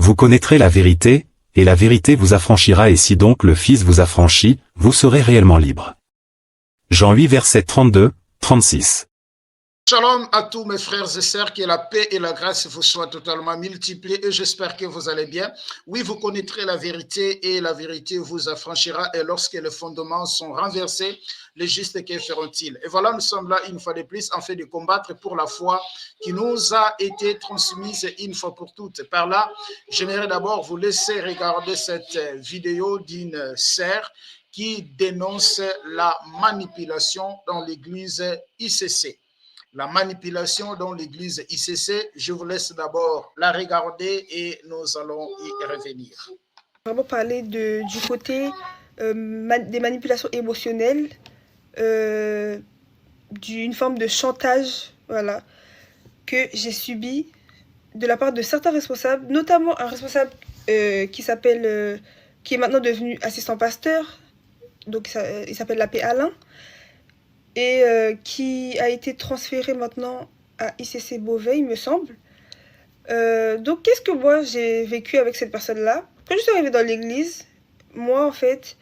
Vous connaîtrez la vérité, et la vérité vous affranchira, et si donc le Fils vous affranchit, vous serez réellement libre. Jean 8 versets 32, 36. Shalom à tous mes frères et sœurs, que la paix et la grâce vous soient totalement multipliées et j'espère que vous allez bien. Oui, vous connaîtrez la vérité et la vérité vous affranchira et lorsque les fondements sont renversés, les justes que feront-ils? Et voilà, nous sommes là une fois de plus en fait de combattre pour la foi qui nous a été transmise une fois pour toutes. Par là, j'aimerais d'abord vous laisser regarder cette vidéo d'une sœur qui dénonce la manipulation dans l'église ICC. La manipulation dans l'église ICC, je vous laisse d'abord la regarder et nous allons y revenir. Vraiment parler du côté des manipulations émotionnelles, d'une forme de chantage, voilà, que j'ai subi de la part de certains responsables, notamment un responsable qui est maintenant devenu assistant pasteur, donc il s'appelle l'abbé Alain, et qui a été transféré maintenant à ICC Beauvais, il me semble. Donc, qu'est-ce que moi j'ai vécu avec cette personne-là? Quand je suis arrivée dans l'église, moi, en fait,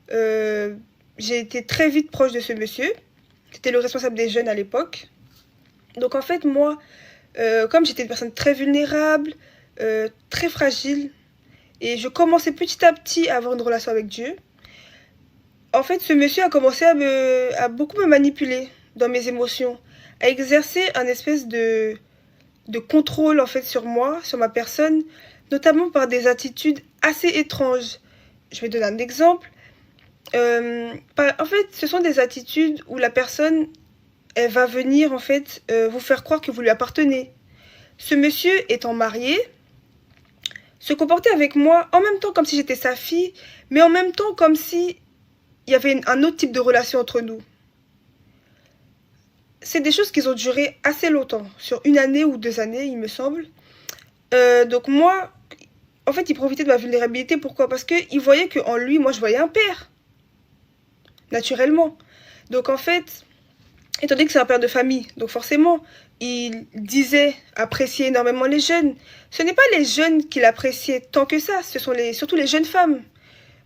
j'ai été très vite proche de ce monsieur. C'était le responsable des jeunes à l'époque. Donc, en fait, moi, comme j'étais une personne très vulnérable, très fragile, et je commençais petit à petit à avoir une relation avec Dieu, en fait, ce monsieur a commencé à beaucoup me manipuler dans mes émotions, à exercer un espèce de contrôle en fait sur moi, sur ma personne, notamment par des attitudes assez étranges. Je vais donner un exemple. En fait, ce sont des attitudes où la personne, elle va venir en fait vous faire croire que vous lui appartenez. Ce monsieur étant marié, se comportait avec moi en même temps comme si j'étais sa fille, mais en même temps comme si il y avait un autre type de relation entre nous. C'est des choses qui ont duré assez longtemps, sur 1 année ou 2 années, il me semble. Donc moi, en fait, il profitait de ma vulnérabilité. Pourquoi? Parce qu'il voyait qu'en lui, moi, je voyais un père, naturellement. Donc en fait, étant donné que c'est un père de famille, donc forcément, il disait apprécier énormément les jeunes. Ce n'est pas les jeunes qu'il appréciait tant que ça, ce sont surtout les jeunes femmes.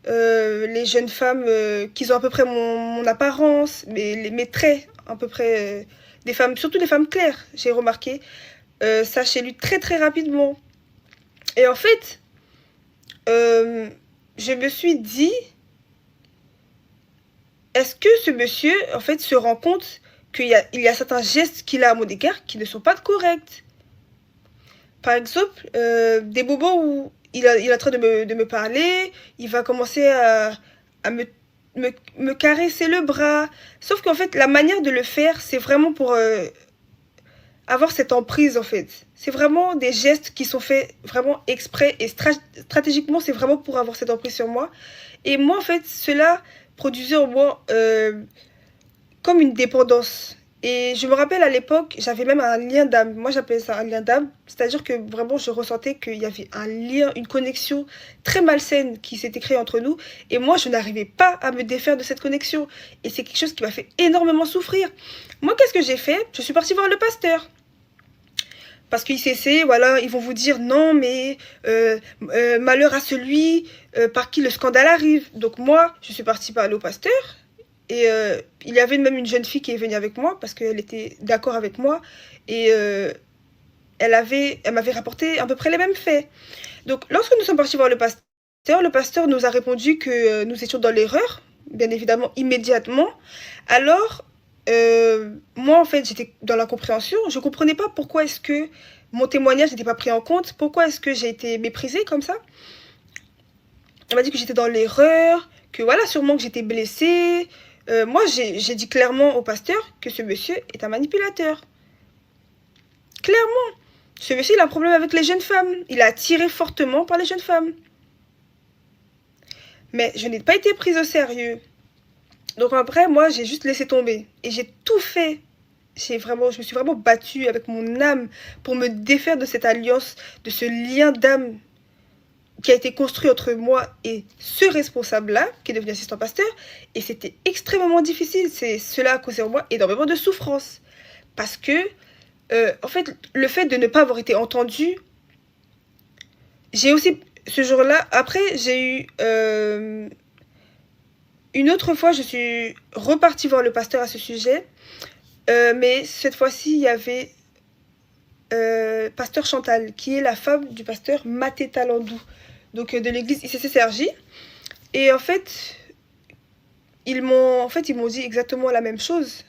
Les jeunes femmes qui ont à peu près mon apparence, mes traits, à peu près des femmes, surtout des femmes claires, j'ai remarqué ça chez lui très très rapidement. Et en fait, je me suis dit, est-ce que ce monsieur, en fait, se rend compte qu'il y a certains gestes qu'il a à mon égard qui ne sont pas corrects? Par exemple, des bobos où il est en train de me parler, il va commencer à me caresser le bras. Sauf qu'en fait, la manière de le faire, c'est vraiment pour avoir cette emprise, en fait. C'est vraiment des gestes qui sont faits vraiment exprès et stratégiquement, c'est vraiment pour avoir cette emprise sur moi. Et moi, en fait, cela produisait en moi comme une dépendance. Et je me rappelle à l'époque, j'avais même un lien d'âme. Moi, j'appelais ça un lien d'âme. C'est-à-dire que vraiment, je ressentais qu'il y avait un lien, une connexion très malsaine qui s'était créée entre nous. Et moi, je n'arrivais pas à me défaire de cette connexion. Et c'est quelque chose qui m'a fait énormément souffrir. Moi, qu'est-ce que j'ai fait? Je suis partie voir le pasteur. Parce qu'ICC, voilà, ils vont vous dire non, mais malheur à celui par qui le scandale arrive. Donc moi, je suis partie parler au pasteur. Et il y avait même une jeune fille qui est venue avec moi parce qu'elle était d'accord avec moi. Et elle m'avait rapporté à peu près les mêmes faits. Donc lorsque nous sommes partis voir le pasteur nous a répondu que nous étions dans l'erreur, bien évidemment immédiatement. Alors, moi en fait j'étais dans l'incompréhension. Je ne comprenais pas pourquoi est-ce que mon témoignage n'était pas pris en compte. Pourquoi est-ce que j'ai été méprisée comme ça. Elle m'a dit que j'étais dans l'erreur, que voilà, sûrement que j'étais blessée. Moi, j'ai dit clairement au pasteur que ce monsieur est un manipulateur. Clairement. Ce monsieur, il a un problème avec les jeunes femmes. Il a attiré fortement par les jeunes femmes. Mais je n'ai pas été prise au sérieux. Donc après, moi, j'ai juste laissé tomber. Et j'ai tout fait. Je me suis vraiment battue avec mon âme pour me défaire de cette alliance, de ce lien d'âme qui a été construit entre moi et ce responsable-là, qui est devenu assistant pasteur, et c'était extrêmement difficile. Cela a causé en moi énormément de souffrance. Parce que, en fait, le fait de ne pas avoir été entendu j'ai aussi, ce jour-là, après, j'ai eu... une autre fois, je suis repartie voir le pasteur à ce sujet, mais cette fois-ci, il y avait pasteur Chantal, qui est la femme du pasteur Maté Talandou, donc de l'église ICC-CRJ. Et en fait, ils m'ont dit exactement la même chose.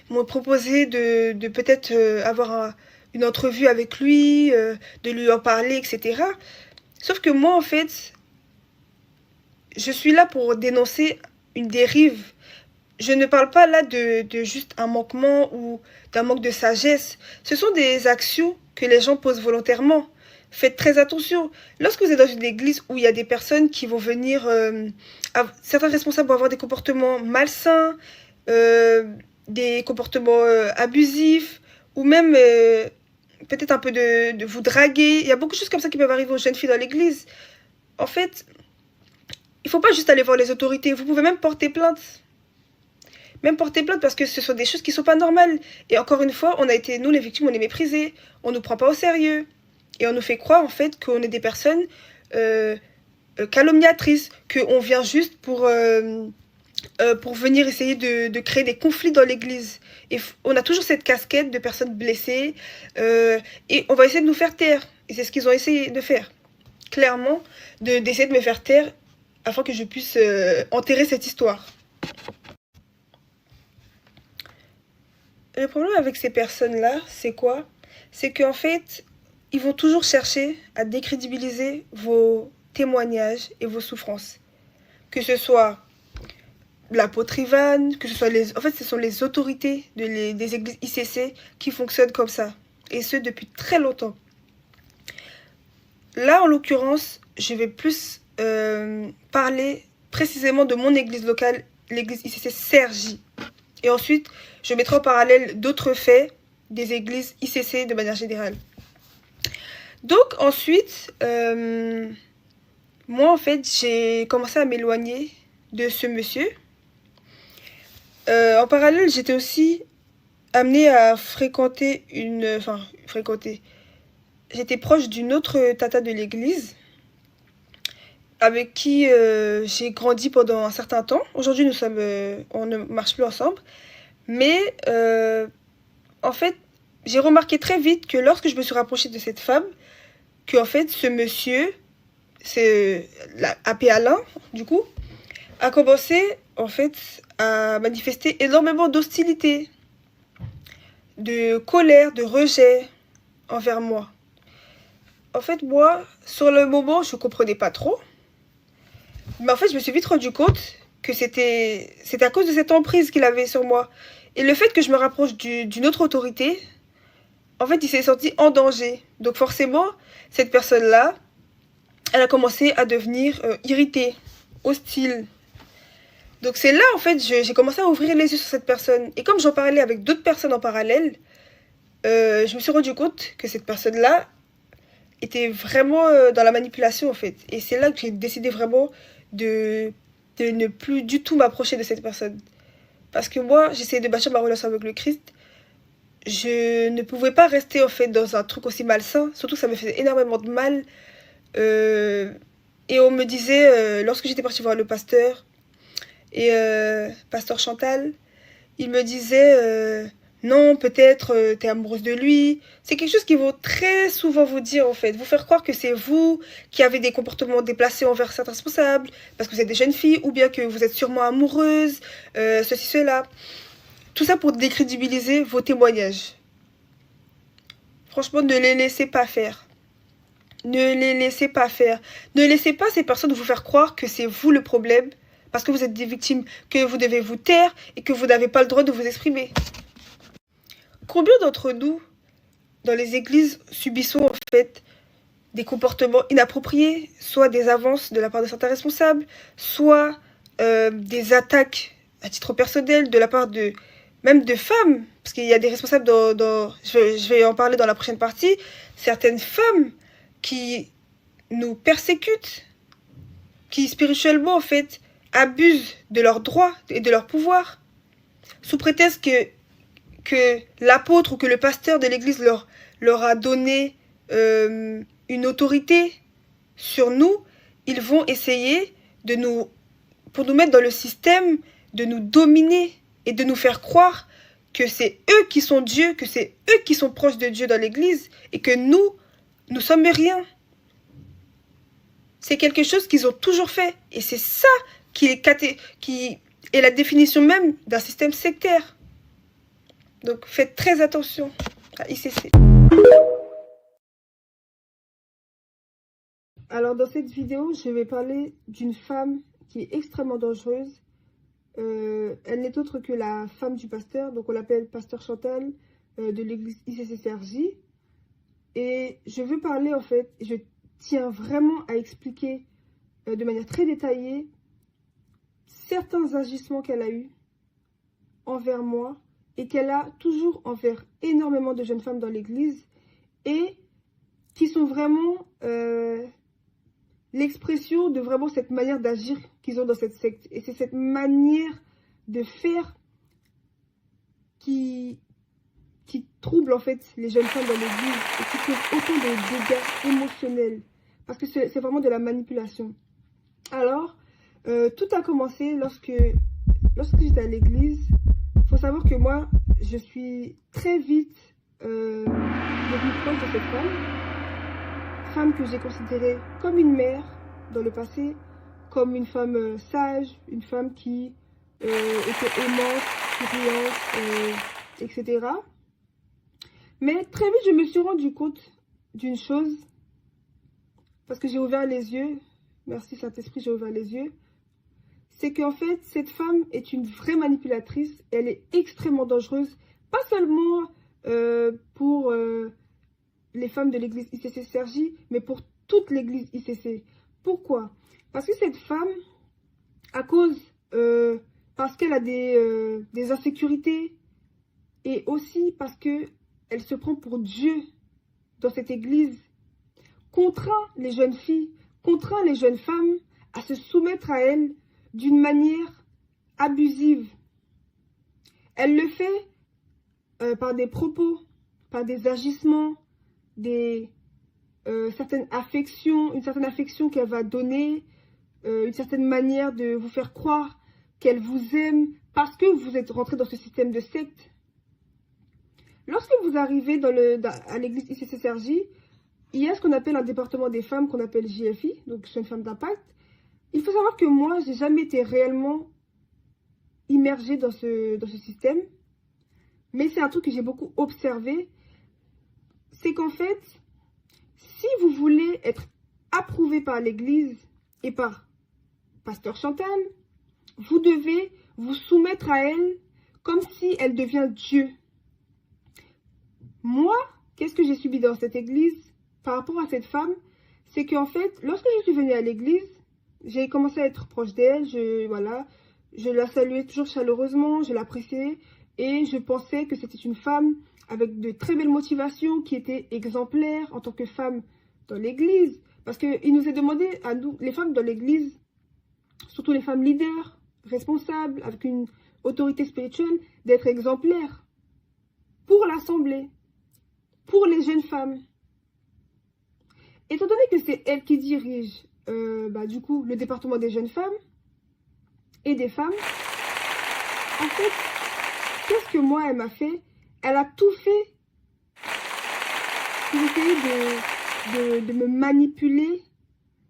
Ils m'ont proposé de peut-être avoir une entrevue avec lui, de lui en parler, etc. Sauf que moi, en fait, je suis là pour dénoncer une dérive. Je ne parle pas là de juste un manquement ou d'un manque de sagesse. Ce sont des actions que les gens posent volontairement. Faites très attention. Lorsque vous êtes dans une église où il y a des personnes qui vont venir... certains responsables vont avoir des comportements malsains, des comportements abusifs, ou même peut-être un peu de vous draguer. Il y a beaucoup de choses comme ça qui peuvent arriver aux jeunes filles dans l'église. En fait, il ne faut pas juste aller voir les autorités. Vous pouvez même porter plainte. Même porter plainte parce que ce sont des choses qui ne sont pas normales. Et encore une fois, nous les victimes, on est méprisés. On ne nous prend pas au sérieux. Et on nous fait croire en fait qu'on est des personnes calomniatrices. Qu'on vient juste pour venir essayer de créer des conflits dans l'église. Et on a toujours cette casquette de personnes blessées. Et on va essayer de nous faire taire. Et c'est ce qu'ils ont essayé de faire. Clairement, d'essayer de me faire taire afin que je puisse enterrer cette histoire. Le problème avec ces personnes-là, c'est quoi? C'est qu'en fait, ils vont toujours chercher à décrédibiliser vos témoignages et vos souffrances. Que ce soit l'apôtre Ivan, que ce soit En fait, ce sont les autorités des églises ICC qui fonctionnent comme ça. Et ce, depuis très longtemps. Là, en l'occurrence, je vais plus parler précisément de mon église locale, l'église ICC CRJ. Et ensuite, je mettrai en parallèle d'autres faits des églises ICC de manière générale. Donc ensuite, moi en fait, j'ai commencé à m'éloigner de ce monsieur. En parallèle, j'étais aussi amenée à fréquenter J'étais proche d'une autre tata de l'église avec qui j'ai grandi pendant un certain temps. Aujourd'hui, on ne marche plus ensemble. Mais en fait, j'ai remarqué très vite que lorsque je me suis rapprochée de cette femme, que en fait, ce monsieur, c'est AP Alain, du coup, a commencé en fait à manifester énormément d'hostilité, de colère, de rejet envers moi. En fait, moi, sur le moment, je ne comprenais pas trop. Mais en fait, je me suis vite rendu compte que c'était à cause de cette emprise qu'il avait sur moi. Et le fait que je me rapproche d'une autre autorité, en fait, il s'est senti en danger. Donc forcément, cette personne-là, elle a commencé à devenir irritée, hostile. Donc c'est là, en fait, j'ai commencé à ouvrir les yeux sur cette personne. Et comme j'en parlais avec d'autres personnes en parallèle, je me suis rendu compte que cette personne-là était vraiment dans la manipulation, en fait. Et c'est là que j'ai décidé vraiment de ne plus du tout m'approcher de cette personne. Parce que moi, j'essayais de bâtir ma relation avec le Christ. Je ne pouvais pas rester, en fait, dans un truc aussi malsain. Surtout que ça me faisait énormément de mal. Et on me disait, lorsque j'étais partie voir le pasteur, et pasteur Chantal, il me disait... non, peut-être t'es amoureuse de lui. C'est quelque chose qu'ils vont très souvent vous dire, en fait. Vous faire croire que c'est vous qui avez des comportements déplacés envers certains responsables, parce que vous êtes des jeunes filles, ou bien que vous êtes sûrement amoureuse, ceci, cela. Tout ça pour décrédibiliser vos témoignages. Franchement, ne les laissez pas faire. Ne les laissez pas faire. Ne laissez pas ces personnes vous faire croire que c'est vous le problème, parce que vous êtes des victimes, que vous devez vous taire et que vous n'avez pas le droit de vous exprimer. Combien d'entre nous, dans les églises, subissons en fait des comportements inappropriés, soit des avances de la part de certains responsables, soit des attaques à titre personnel de la part même de femmes, parce qu'il y a des responsables je vais en parler dans la prochaine partie, certaines femmes qui nous persécutent, qui spirituellement en fait abusent de leurs droits et de leur pouvoir, sous prétexte que l'apôtre ou que le pasteur de l'église leur a donné une autorité sur nous, ils vont essayer pour nous mettre dans le système, de nous dominer et de nous faire croire que c'est eux qui sont Dieu, que c'est eux qui sont proches de Dieu dans l'église et que nous sommes rien. C'est quelque chose qu'ils ont toujours fait et c'est ça qui est la définition même d'un système sectaire. Donc faites très attention à ICC. Alors dans cette vidéo, je vais parler d'une femme qui est extrêmement dangereuse. Elle n'est autre que la femme du pasteur, donc on l'appelle Pasteur Chantal de l'église ICC-CRJ. Et je veux parler en fait, je tiens vraiment à expliquer de manière très détaillée certains agissements qu'elle a eus envers moi et qu'elle a toujours envers énormément de jeunes femmes dans l'église et qui sont vraiment l'expression de vraiment cette manière d'agir qu'ils ont dans cette secte. Et c'est cette manière de faire qui trouble en fait les jeunes femmes dans l'église et qui cause autant de dégâts émotionnels. Parce que c'est vraiment de la manipulation. Alors, tout a commencé lorsque j'étais à l'église. Il faut savoir que moi, je suis très vite devenue proche de cette femme que j'ai considérée comme une mère dans le passé, comme une femme sage, une femme qui était aimante, souriante, etc. Mais très vite, je me suis rendu compte d'une chose, parce que j'ai ouvert les yeux, merci Saint-Esprit, j'ai ouvert les yeux, c'est qu'en fait, cette femme est une vraie manipulatrice, elle est extrêmement dangereuse, pas seulement pour les femmes de l'église ICC-CRJ, mais pour toute l'église ICC. Pourquoi? Parce que cette femme, parce qu'elle a des insécurités, et aussi parce qu'elle se prend pour Dieu dans cette église, contraint les jeunes filles, contraint les jeunes femmes à se soumettre à elle d'une manière abusive. Elle le fait par des propos, par des agissements, une certaine affection qu'elle va donner, une certaine manière de vous faire croire qu'elle vous aime parce que vous êtes rentré dans ce système de secte. Lorsque vous arrivez à l'église ICC-CRJ, il y a ce qu'on appelle un département des femmes qu'on appelle JFI, donc Jeunes Femmes d'Impact. Il faut savoir que moi, j'ai jamais été réellement immergée dans ce système, mais c'est un truc que j'ai beaucoup observé. C'est qu'en fait, si vous voulez être approuvé par l'église et par Pasteur Chantal, vous devez vous soumettre à elle comme si elle devient Dieu. Moi, qu'est-ce que j'ai subi dans cette église par rapport à cette femme? C'est qu'en fait, lorsque je suis venue à l'église, j'ai commencé à être proche d'elle, je la saluais toujours chaleureusement, je l'appréciais et je pensais que c'était une femme avec de très belles motivations, qui était exemplaire en tant que femme dans l'église. Parce qu'il nous est demandé, à nous, les femmes dans l'église, surtout les femmes leaders, responsables, avec une autorité spirituelle, d'être exemplaires pour l'assemblée, pour les jeunes femmes. Étant donné que c'est elle qui dirige du coup le département des jeunes femmes et des femmes, en fait, qu'est-ce que moi elle m'a fait? Elle a tout fait pour essayer de me manipuler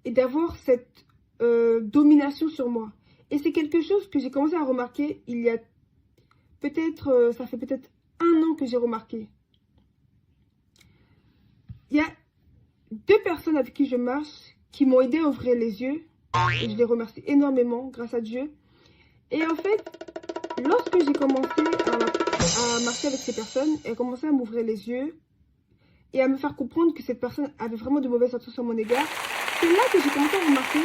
et d'avoir cette domination sur moi. Et c'est quelque chose que j'ai commencé à remarquer il y a peut-être, ça fait peut-être 1 an que j'ai remarqué. Il y a 2 personnes avec qui je marche qui m'ont aidé à ouvrir les yeux. Et je les remercie énormément, grâce à Dieu. Et en fait, lorsque j'ai commencé à marcher avec ces personnes, elles ont commencé à m'ouvrir les yeux et à me faire comprendre que cette personne avait vraiment de mauvaises intentions à mon égard. C'est là que j'ai commencé à remarquer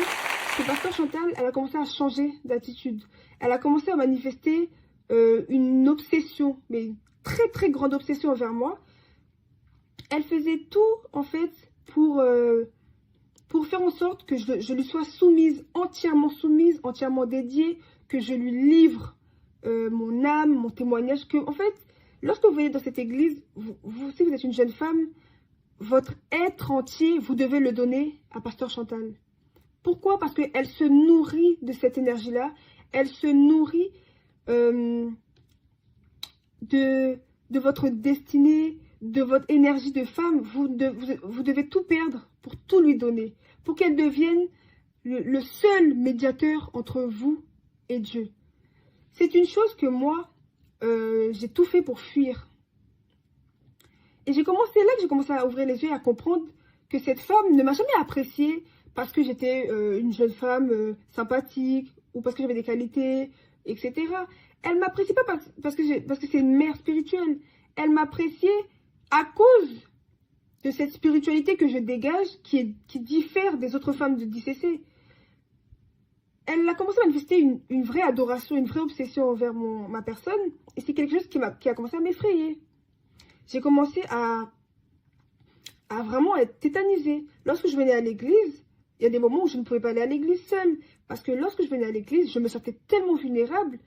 que Pasteur Chantal, elle a commencé à changer d'attitude. Elle a commencé à manifester une obsession, mais une très très grande obsession envers moi. Elle faisait tout en fait pour faire en sorte que je lui sois soumise, entièrement dédiée, que je lui livre mon âme, mon témoignage. Que, en fait, lorsque vous venez dans cette église, si vous êtes une jeune femme, votre être entier, vous devez le donner à Pasteur Chantal. Pourquoi? Parce qu'elle se nourrit de cette énergie-là. Elle se nourrit de votre destinée, de votre énergie de femme. Vous devez tout perdre pour tout lui donner. Pour qu'elle devienne le seul médiateur entre vous et Dieu. C'est une chose que moi, j'ai tout fait pour fuir. Et c'est là que j'ai commencé à ouvrir les yeux et à comprendre que cette femme ne m'a jamais appréciée parce que j'étais une jeune femme sympathique ou parce que j'avais des qualités, etc. Elle ne m'apprécie pas parce que c'est une mère spirituelle. Elle m'appréciait à cause de cette spiritualité que je dégage qui diffère des autres femmes de d'ICC. Elle a commencé à manifester une vraie adoration, une vraie obsession envers ma personne. Et c'est quelque chose qui a commencé à m'effrayer. J'ai commencé à vraiment être tétanisée. Lorsque je venais à l'église, il y a des moments où je ne pouvais pas aller à l'église seule. Parce que lorsque je venais à l'église, je me sentais tellement vulnérable.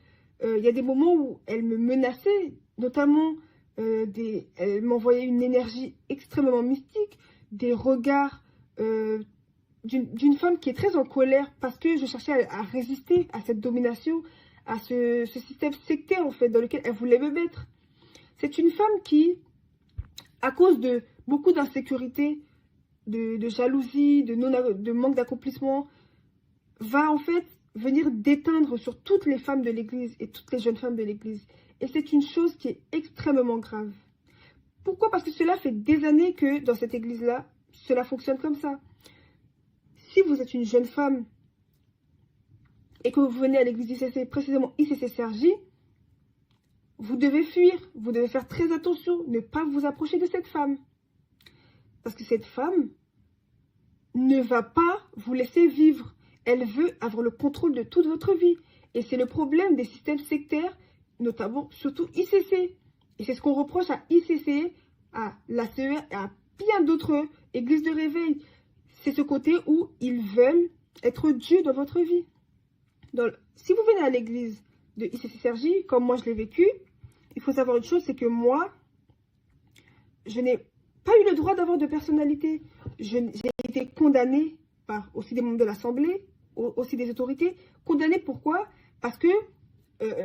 Il y a des moments où elle me menaçait, notamment elle m'envoyait une énergie extrêmement mystique, des regards d'une femme qui est très en colère parce que je cherchais à résister à cette domination, à ce système sectaire en fait dans lequel elle voulait me mettre. C'est une femme qui, à cause de beaucoup d'insécurité, de jalousie, de manque d'accomplissement, va en fait venir déteindre sur toutes les femmes de l'église et toutes les jeunes femmes de l'église. Et c'est une chose qui est extrêmement grave. Pourquoi? Parce que cela fait des années que dans cette église-là, cela fonctionne comme ça. Si vous êtes une jeune femme et que vous venez à l'église ICC, précisément ICC Cergy, vous devez fuir, vous devez faire très attention, ne pas vous approcher de cette femme. Parce que cette femme ne va pas vous laisser vivre. Elle veut avoir le contrôle de toute votre vie. Et c'est le problème des systèmes sectaires, notamment, surtout ICC. Et c'est ce qu'on reproche à ICC, à l'ACE et à bien d'autres églises de réveil. C'est ce côté où ils veulent être Dieu dans votre vie. Donc, si vous venez à l'église de ICC Cergy, comme moi je l'ai vécu, il faut savoir une chose, c'est que moi, je n'ai pas eu le droit d'avoir de personnalité. J'ai été condamnée par aussi des membres de l'Assemblée, aussi des autorités. Condamnée pourquoi? Parce que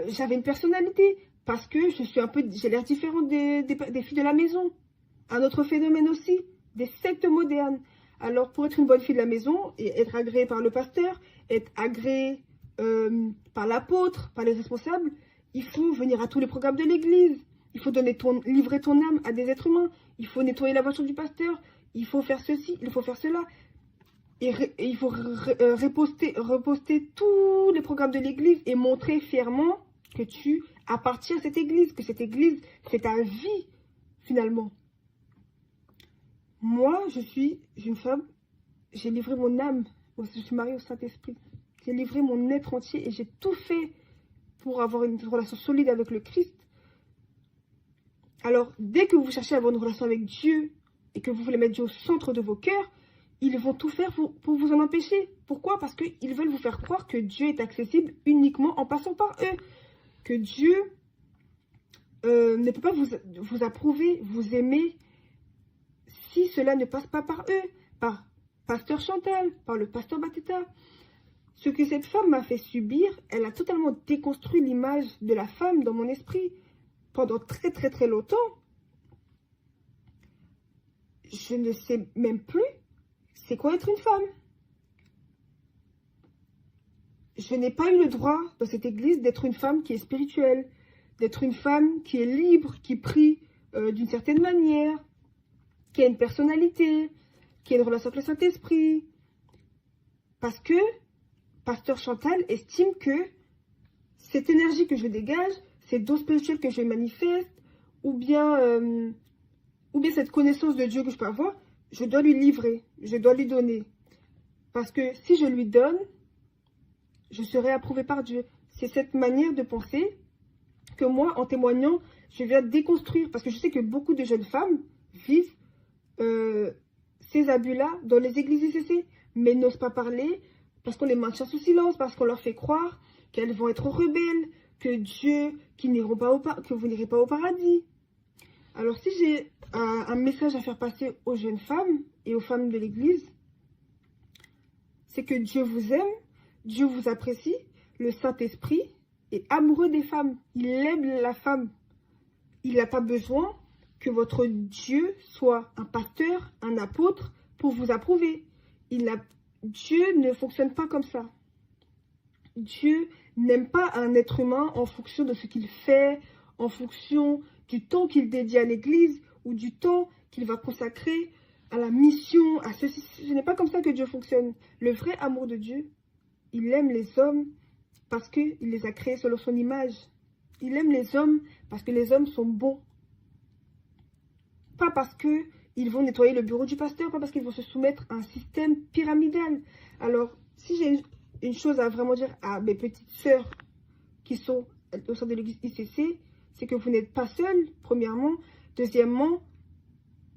j'avais une personnalité, parce que j'ai l'air différente des filles de la maison. Un autre phénomène aussi, des sectes modernes. Alors, pour être une bonne fille de la maison et être agréée par le pasteur, être agréée par l'apôtre, par les responsables, il faut venir à tous les programmes de l'église. Il faut livrer ton âme à des êtres humains. Il faut nettoyer la voiture du pasteur. Il faut faire ceci, il faut faire cela. Et il faut reposter tous les programmes de l'église et montrer fièrement que tu appartiens à cette église, que cette église, c'est ta vie, finalement. Moi, je suis une femme, j'ai livré mon âme, moi, je suis mariée au Saint-Esprit. J'ai livré mon être entier et j'ai tout fait pour avoir une relation solide avec le Christ. Alors, dès que vous cherchez à avoir une relation avec Dieu et que vous voulez mettre Dieu au centre de vos cœurs, ils vont tout faire pour vous en empêcher. Pourquoi? Parce qu'ils veulent vous faire croire que Dieu est accessible uniquement en passant par eux. Que Dieu ne peut pas vous approuver, vous aimer, si cela ne passe pas par eux, par Pasteur Chantal, par le Pasteur Batista. Ce que cette femme m'a fait subir, elle a totalement déconstruit l'image de la femme dans mon esprit. Pendant très très très longtemps, je ne sais même plus c'est quoi être une femme. Je n'ai pas eu le droit dans cette église d'être une femme qui est spirituelle, d'être une femme qui est libre, qui prie d'une certaine manière, qui a une personnalité, qui a une relation avec le Saint-Esprit. Parce que Pasteur Chantal estime que cette énergie que je dégage, ces dons spirituels que je manifeste, ou bien cette connaissance de Dieu que je peux avoir, je dois lui livrer, je dois lui donner. Parce que si je lui donne, je serai approuvée par Dieu. C'est cette manière de penser que moi, en témoignant, je viens déconstruire. Parce que je sais que beaucoup de jeunes femmes vivent ces abus-là dans les églises ICC, mais n'osent pas parler parce qu'on les maintient sous silence, parce qu'on leur fait croire qu'elles vont être rebelles, que Dieu, que vous n'irez pas au paradis. Alors, si j'ai un message à faire passer aux jeunes femmes et aux femmes de l'Église, c'est que Dieu vous aime, Dieu vous apprécie, le Saint-Esprit est amoureux des femmes. Il aime la femme. Il n'a pas besoin que votre Dieu soit un pasteur, un apôtre pour vous approuver. Dieu ne fonctionne pas comme ça. Dieu n'aime pas un être humain en fonction de ce qu'il fait, en fonction du temps qu'il dédie à l'Église ou du temps qu'il va consacrer à la mission, à ceci. Ce n'est pas comme ça que Dieu fonctionne. Le vrai amour de Dieu, il aime les hommes parce qu'il les a créés selon son image. Il aime les hommes parce que les hommes sont bons. Pas parce qu'ils vont nettoyer le bureau du pasteur, pas parce qu'ils vont se soumettre à un système pyramidal. Alors, si j'ai une chose à vraiment dire à mes petites sœurs qui sont au sein de l'église ICC, c'est que vous n'êtes pas seuls, premièrement. Deuxièmement,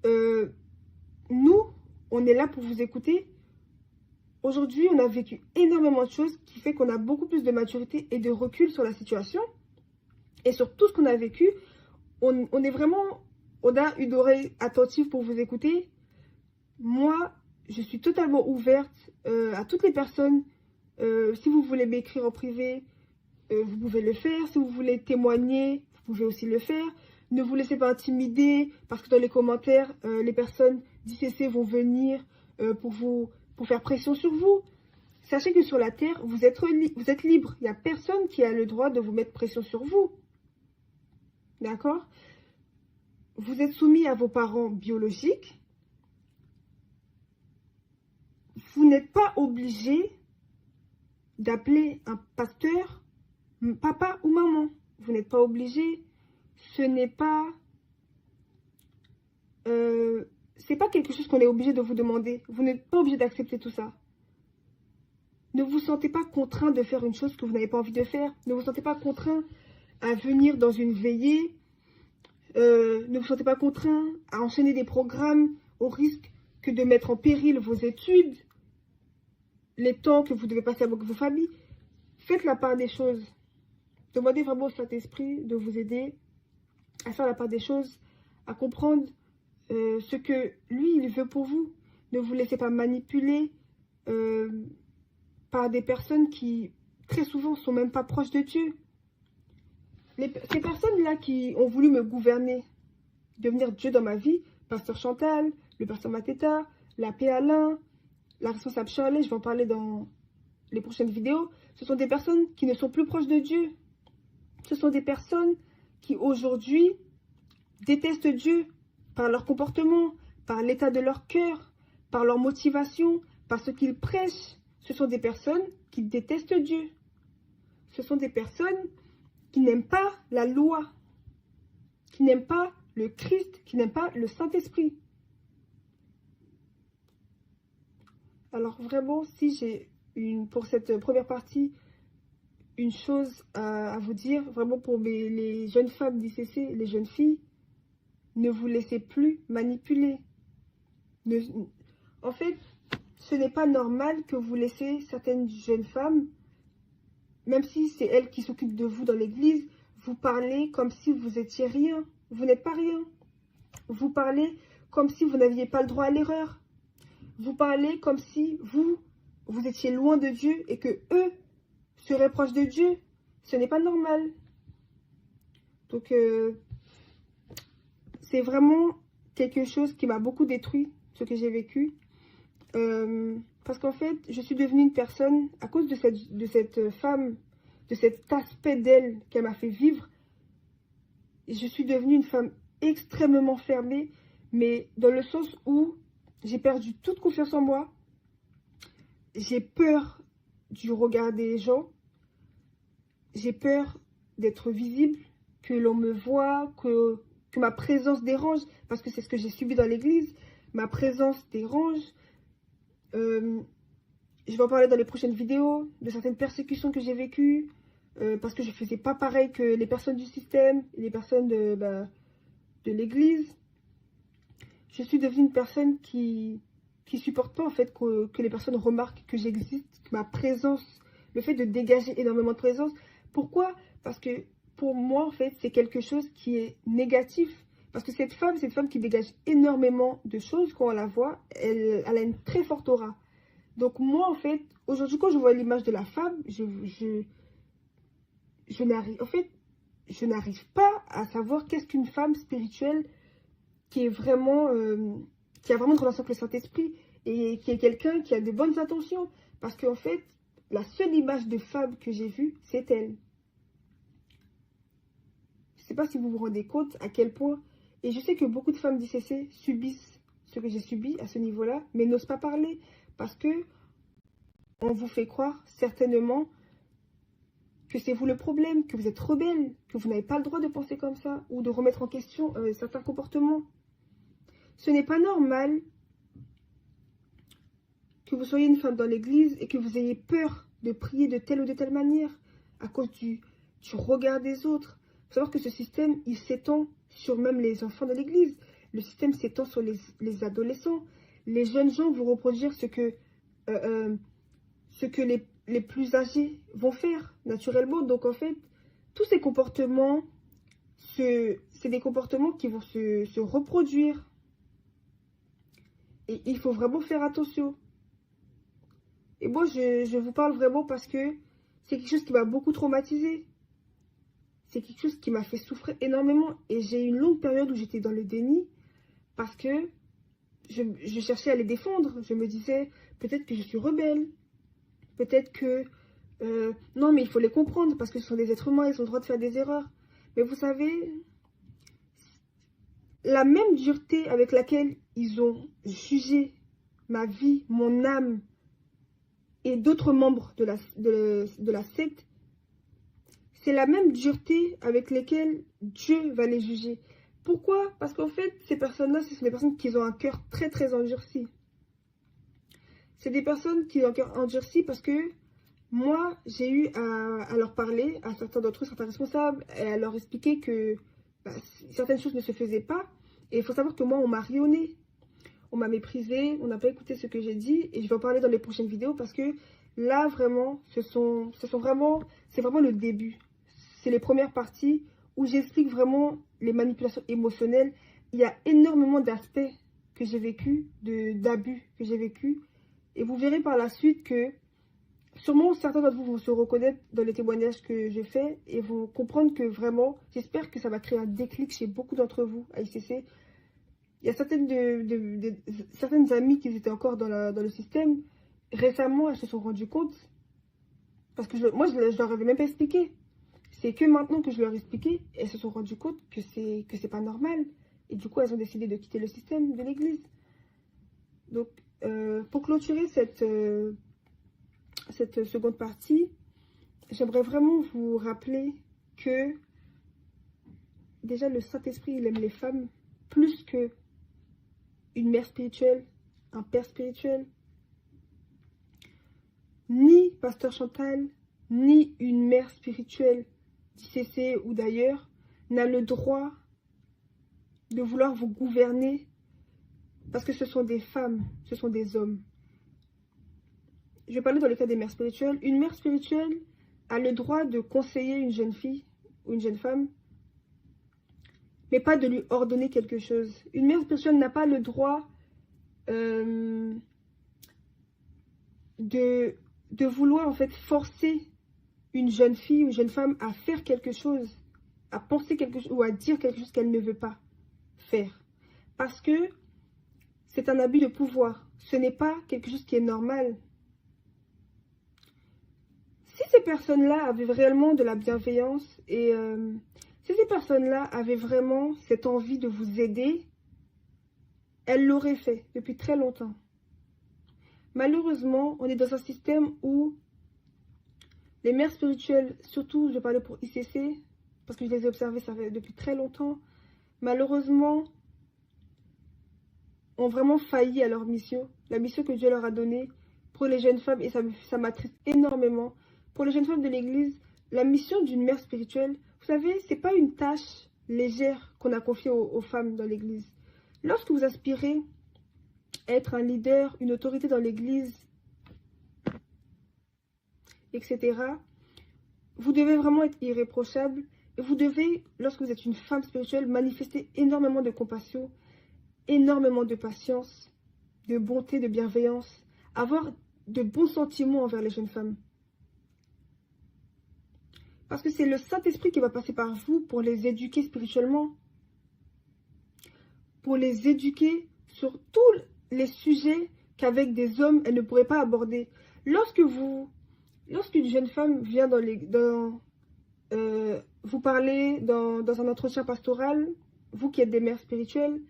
nous, on est là pour vous écouter. Aujourd'hui, on a vécu énormément de choses qui fait qu'on a beaucoup plus de maturité et de recul sur la situation. Et sur tout ce qu'on a vécu, on a une oreille attentive pour vous écouter. Moi, je suis totalement ouverte à toutes les personnes. Si vous voulez m'écrire en privé, vous pouvez le faire. Si vous voulez témoigner, vous pouvez aussi le faire. Ne vous laissez pas intimider parce que dans les commentaires, les personnes d'ICC vont venir pour faire pression sur vous. Sachez que sur la terre, vous êtes libre. Il n'y a personne qui a le droit de vous mettre pression sur vous. D'accord? Vous êtes soumis à vos parents biologiques. Vous n'êtes pas obligé d'appeler un pasteur papa ou maman. Vous n'êtes pas obligé. Ce n'est pas... c'est pas quelque chose qu'on est obligé de vous demander. Vous n'êtes pas obligé d'accepter tout ça. Ne vous sentez pas contraint de faire une chose que vous n'avez pas envie de faire. Ne vous sentez pas contraint à venir dans une veillée. Ne vous sentez pas contraint à enchaîner des programmes au risque que de mettre en péril vos études, les temps que vous devez passer avec vos familles. Faites la part des choses. Demandez vraiment au Saint-Esprit de vous aider à faire la part des choses, à comprendre ce que lui, il veut pour vous. Ne vous laissez pas manipuler par des personnes qui, très souvent, ne sont même pas proches de Dieu. Ces personnes-là qui ont voulu me gouverner, devenir Dieu dans ma vie, Pasteur Chantal, le Pasteur Mateta, l'abbé Alain, la responsable Charlie, je vais en parler dans les prochaines vidéos, ce sont des personnes qui ne sont plus proches de Dieu. Ce sont des personnes qui, aujourd'hui, détestent Dieu par leur comportement, par l'état de leur cœur, par leur motivation, par ce qu'ils prêchent. Ce sont des personnes qui détestent Dieu. Ce sont des personnes qui n'aiment pas la loi, qui n'aiment pas le Christ, qui n'aiment pas le Saint-Esprit. Alors vraiment, si j'ai pour cette première partie une chose à vous dire, vraiment pour les jeunes femmes d'ICC, les jeunes filles, ne vous laissez plus manipuler. En fait, ce n'est pas normal que vous laissez certaines jeunes femmes, même si c'est elles qui s'occupent de vous dans l'église, vous parlez comme si vous étiez rien. Vous n'êtes pas rien. Vous parlez comme si vous n'aviez pas le droit à l'erreur. Vous parlez comme si vous étiez loin de Dieu et que eux seraient proches de Dieu. Ce n'est pas normal. Donc, c'est vraiment quelque chose qui m'a beaucoup détruit, ce que j'ai vécu. Parce qu'en fait, je suis devenue une personne, à cause de cette femme, de cet aspect d'elle qu'elle m'a fait vivre, je suis devenue une femme extrêmement fermée, mais dans le sens où j'ai perdu toute confiance en moi, j'ai peur du regard des gens, j'ai peur d'être visible, que l'on me voit, que ma présence dérange, parce que c'est ce que j'ai subi dans l'église, ma présence dérange. Je vais en parler dans les prochaines vidéos, de certaines persécutions que j'ai vécues, parce que je ne faisais pas pareil que les personnes du système, les personnes de l'église. Je suis devenue une personne qui supporte pas en fait que les personnes remarquent que j'existe, que ma présence, le fait de dégager énormément de présence. Pourquoi? Parce que pour moi en fait c'est quelque chose qui est négatif. Parce que cette femme, c'est une femme qui dégage énormément de choses. Quand on la voit, elle a une très forte aura. Donc moi, en fait, aujourd'hui, quand je vois l'image de la femme, je n'arrive... En fait, je n'arrive pas à savoir qu'est-ce qu'une femme spirituelle qui est vraiment... qui a vraiment une relation avec le Saint-Esprit et qui est quelqu'un qui a de bonnes intentions. Parce qu'en fait, la seule image de femme que j'ai vue, c'est elle. Je ne sais pas si vous vous rendez compte à quel point... Et je sais que beaucoup de femmes d'ICC subissent ce que j'ai subi à ce niveau-là, mais n'osent pas parler parce que on vous fait croire certainement que c'est vous le problème, que vous êtes rebelle, que vous n'avez pas le droit de penser comme ça ou de remettre en question certains comportements. Ce n'est pas normal que vous soyez une femme dans l'église et que vous ayez peur de prier de telle ou de telle manière à cause du regard des autres. Il faut savoir que ce système, il s'étend sur même les enfants de l'église. Le système s'étend sur les adolescents. Les jeunes gens vont reproduire ce que les plus âgés vont faire naturellement. Donc en fait, tous ces comportements, c'est des comportements qui vont se reproduire. Et il faut vraiment faire attention. Et moi, je vous parle vraiment parce que c'est quelque chose qui m'a beaucoup traumatisée. C'est quelque chose qui m'a fait souffrir énormément. Et j'ai eu une longue période où j'étais dans le déni parce que je cherchais à les défendre. Je me disais, peut-être que je suis rebelle. Peut-être que... non, mais il faut les comprendre parce que ce sont des êtres humains, ils ont le droit de faire des erreurs. Mais vous savez, la même dureté avec laquelle ils ont jugé ma vie, mon âme et d'autres membres de la secte, c'est la même dureté avec laquelle Dieu va les juger. Pourquoi? Parce qu'en fait, ces personnes-là, ce sont des personnes qui ont un cœur très très endurci. C'est des personnes qui ont un cœur endurci parce que moi, j'ai eu à leur parler, à certains d'entre eux, certains responsables, et à leur expliquer que certaines choses ne se faisaient pas. Et il faut savoir que moi, on m'a ri au nez. On m'a méprisé, on n'a pas écouté ce que j'ai dit. Et je vais en parler dans les prochaines vidéos parce que là, vraiment, c'est vraiment le début. C'est les premières parties où j'explique vraiment les manipulations émotionnelles. Il y a énormément d'aspects que j'ai vécu, d'abus que j'ai vécu. Et vous verrez par la suite que sûrement certains d'entre vous vont se reconnaître dans les témoignages que je fais et vont comprendre que vraiment, j'espère que ça va créer un déclic chez beaucoup d'entre vous à ICC. Il y a certaines amies qui étaient encore dans le système. Récemment, elles se sont rendues compte. Parce que moi, je leur avais même pas expliqué. C'est que maintenant que je leur ai expliqué, elles se sont rendues compte que c'est pas normal. Et du coup, elles ont décidé de quitter le système de l'église. Donc, pour clôturer cette seconde partie, j'aimerais vraiment vous rappeler que déjà le Saint-Esprit, il aime les femmes plus que une mère spirituelle, un père spirituel. Ni Pasteur Chantal, ni une mère spirituelle d'ICC ou d'ailleurs n'a le droit de vouloir vous gouverner parce que ce sont des femmes, ce sont des hommes. Je vais parler dans le cas des mères spirituelles. Une mère spirituelle a le droit de conseiller une jeune fille ou une jeune femme, mais pas de lui ordonner quelque chose. Une mère spirituelle n'a pas le droit de vouloir en fait forcer une jeune fille ou une jeune femme à faire quelque chose, à penser quelque chose ou à dire quelque chose qu'elle ne veut pas faire. Parce que c'est un abus de pouvoir. Ce n'est pas quelque chose qui est normal. Si ces personnes-là avaient réellement de la bienveillance et si ces personnes-là avaient vraiment cette envie de vous aider, elles l'auraient fait depuis très longtemps. Malheureusement, on est dans un système où les mères spirituelles, surtout je vais parler pour ICC, parce que je les ai observées ça fait depuis très longtemps, malheureusement, ont vraiment failli à leur mission, la mission que Dieu leur a donnée pour les jeunes femmes, et ça m'attriste énormément. Pour les jeunes femmes de l'église, la mission d'une mère spirituelle, vous savez, c'est pas une tâche légère qu'on a confiée aux femmes dans l'église. Lorsque vous aspirez à être un leader, une autorité dans l'église, etc., vous devez vraiment être irréprochable vous devez, lorsque vous êtes une femme spirituelle, manifester énormément de compassion, énormément de patience, de bonté, de bienveillance, avoir de bons sentiments envers les jeunes femmes. Parce que c'est le Saint-Esprit qui va passer par vous pour les éduquer spirituellement, pour les éduquer sur tous les sujets qu'avec des hommes, elle ne pourrait pas aborder. Lorsqu'une jeune femme vient vous parler dans un entretien pastoral, vous qui êtes des mères spirituelles,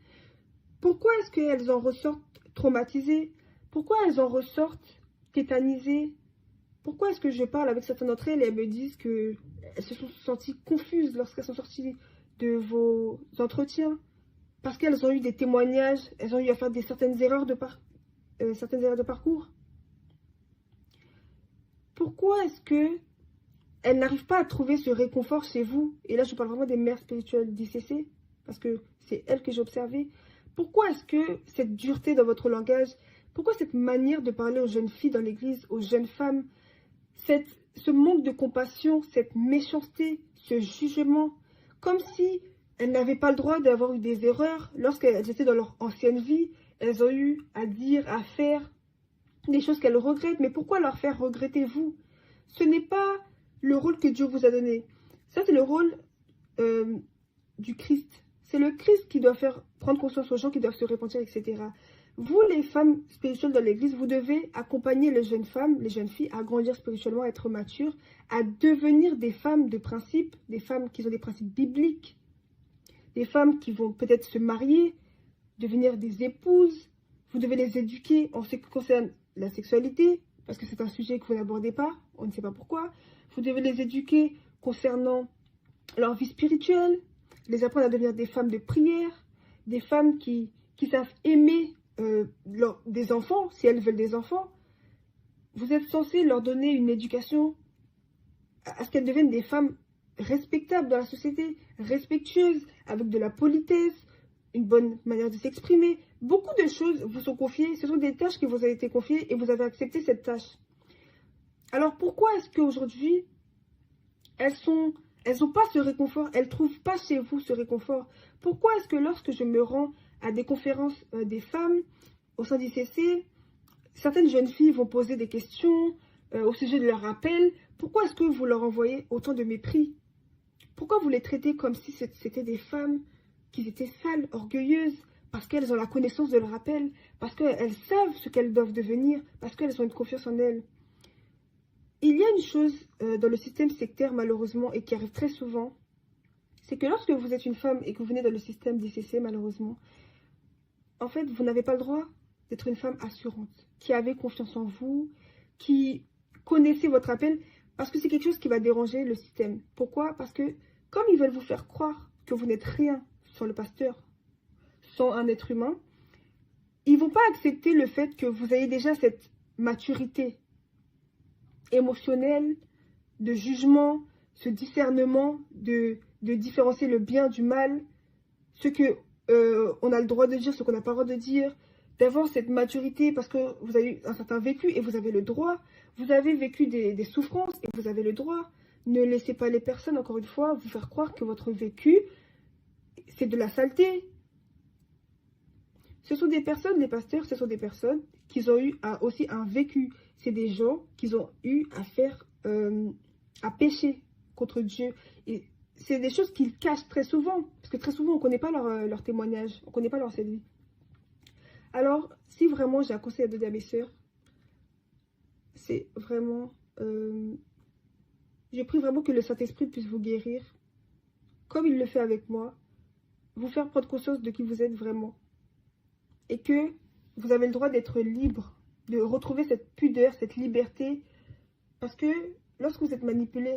pourquoi est-ce qu'elles en ressortent traumatisées? Pourquoi elles en ressortent tétanisées? Pourquoi est-ce que je parle avec certaines d'entre elles et elles me disent qu'elles se sont senties confuses lorsqu'elles sont sorties de vos entretiens? Parce qu'elles ont eu des témoignages, elles ont eu à faire certaines erreurs de parcours. Pourquoi est-ce qu'elles n'arrivent pas à trouver ce réconfort chez vous? Et là, je parle vraiment des mères spirituelles d'ICC, parce que c'est elles que j'ai observées. Pourquoi est-ce que cette dureté dans votre langage, pourquoi cette manière de parler aux jeunes filles dans l'église, aux jeunes femmes, ce manque de compassion, cette méchanceté, ce jugement, comme si elles n'avaient pas le droit d'avoir eu des erreurs lorsqu'elles étaient dans leur ancienne vie, elles ont eu à dire, à faire des choses qu'elles regrettent. Mais pourquoi leur faire regretter vous? Ce n'est pas le rôle que Dieu vous a donné. Ça, c'est le rôle du Christ. C'est le Christ qui doit faire prendre conscience aux gens qui doivent se repentir, etc. Vous, les femmes spirituelles dans l'église, vous devez accompagner les jeunes femmes, les jeunes filles à grandir spirituellement, à être matures, à devenir des femmes de principe, des femmes qui ont des principes bibliques, des femmes qui vont peut-être se marier, devenir des épouses. Vous devez les éduquer en ce qui concerne la sexualité, parce que c'est un sujet que vous n'abordez pas, on ne sait pas pourquoi. Vous devez les éduquer concernant leur vie spirituelle, les apprendre à devenir des femmes de prière, des femmes qui savent aimer des enfants, si elles veulent des enfants. Vous êtes censé leur donner une éducation à ce qu'elles deviennent des femmes respectables dans la société, respectueuses, avec de la politesse, une bonne manière de s'exprimer. Beaucoup de choses vous sont confiées, ce sont des tâches qui vous ont été confiées et vous avez accepté cette tâche. Alors pourquoi est-ce qu'aujourd'hui, elles n'ont pas ce réconfort, elles ne trouvent pas chez vous ce réconfort? Pourquoi est-ce que lorsque je me rends à des conférences des femmes au sein d'ICC, certaines jeunes filles vont poser des questions au sujet de leur appel? Pourquoi est-ce que vous leur envoyez autant de mépris? Pourquoi vous les traitez comme si c'était des femmes qui étaient sales, orgueilleuses, parce qu'elles ont la connaissance de leur appel, parce qu'elles savent ce qu'elles doivent devenir, parce qu'elles ont une confiance en elles? Il y a une chose dans le système sectaire, malheureusement, et qui arrive très souvent, c'est que lorsque vous êtes une femme et que vous venez dans le système d'ICC, malheureusement, en fait, vous n'avez pas le droit d'être une femme assurante, qui avait confiance en vous, qui connaissait votre appel, parce que c'est quelque chose qui va déranger le système. Pourquoi? Parce que comme ils veulent vous faire croire que vous n'êtes rien sans le pasteur, sans un être humain, ils ne vont pas accepter le fait que vous ayez déjà cette maturité émotionnelle, de jugement, ce discernement, de différencier le bien du mal, ce que on a le droit de dire, ce qu'on n'a pas le droit de dire, d'avoir cette maturité parce que vous avez eu un certain vécu et vous avez le droit, vous avez vécu des souffrances et vous avez le droit. Ne laissez pas les personnes, encore une fois, vous faire croire que votre vécu, c'est de la saleté. Ce sont des personnes, les pasteurs, ce sont des personnes qui ont eu aussi un vécu. C'est des gens qui ont eu à faire, à pécher contre Dieu. Et c'est des choses qu'ils cachent très souvent, parce que très souvent, on ne connaît pas leur témoignage, on ne connaît pas leur vie. Alors, si vraiment j'ai un conseil à donner à mes sœurs, c'est vraiment... je prie vraiment que le Saint-Esprit puisse vous guérir, comme il le fait avec moi, vous faire prendre conscience de qui vous êtes vraiment. Et que vous avez le droit d'être libre, de retrouver cette pudeur, cette liberté. Parce que lorsque vous êtes manipulé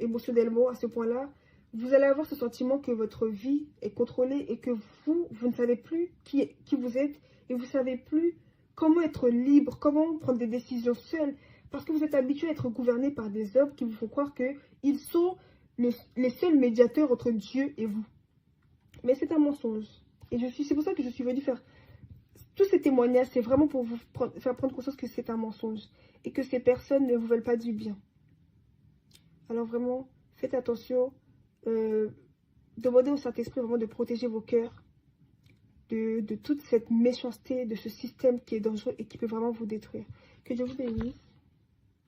émotionnellement à ce point-là, vous allez avoir ce sentiment que votre vie est contrôlée et que vous ne savez plus qui vous êtes et vous ne savez plus comment être libre, comment prendre des décisions seules. Parce que vous êtes habitué à être gouverné par des hommes qui vous font croire qu'ils sont les seuls médiateurs entre Dieu et vous. Mais c'est un mensonge. Et c'est pour ça que je suis venue faire tous ces témoignages. C'est vraiment pour vous faire prendre conscience que c'est un mensonge. Et que ces personnes ne vous veulent pas du bien. Alors vraiment, faites attention. demandez au Saint-Esprit vraiment de protéger vos cœurs de toute cette méchanceté, de ce système qui est dangereux et qui peut vraiment vous détruire. Que Dieu vous bénisse.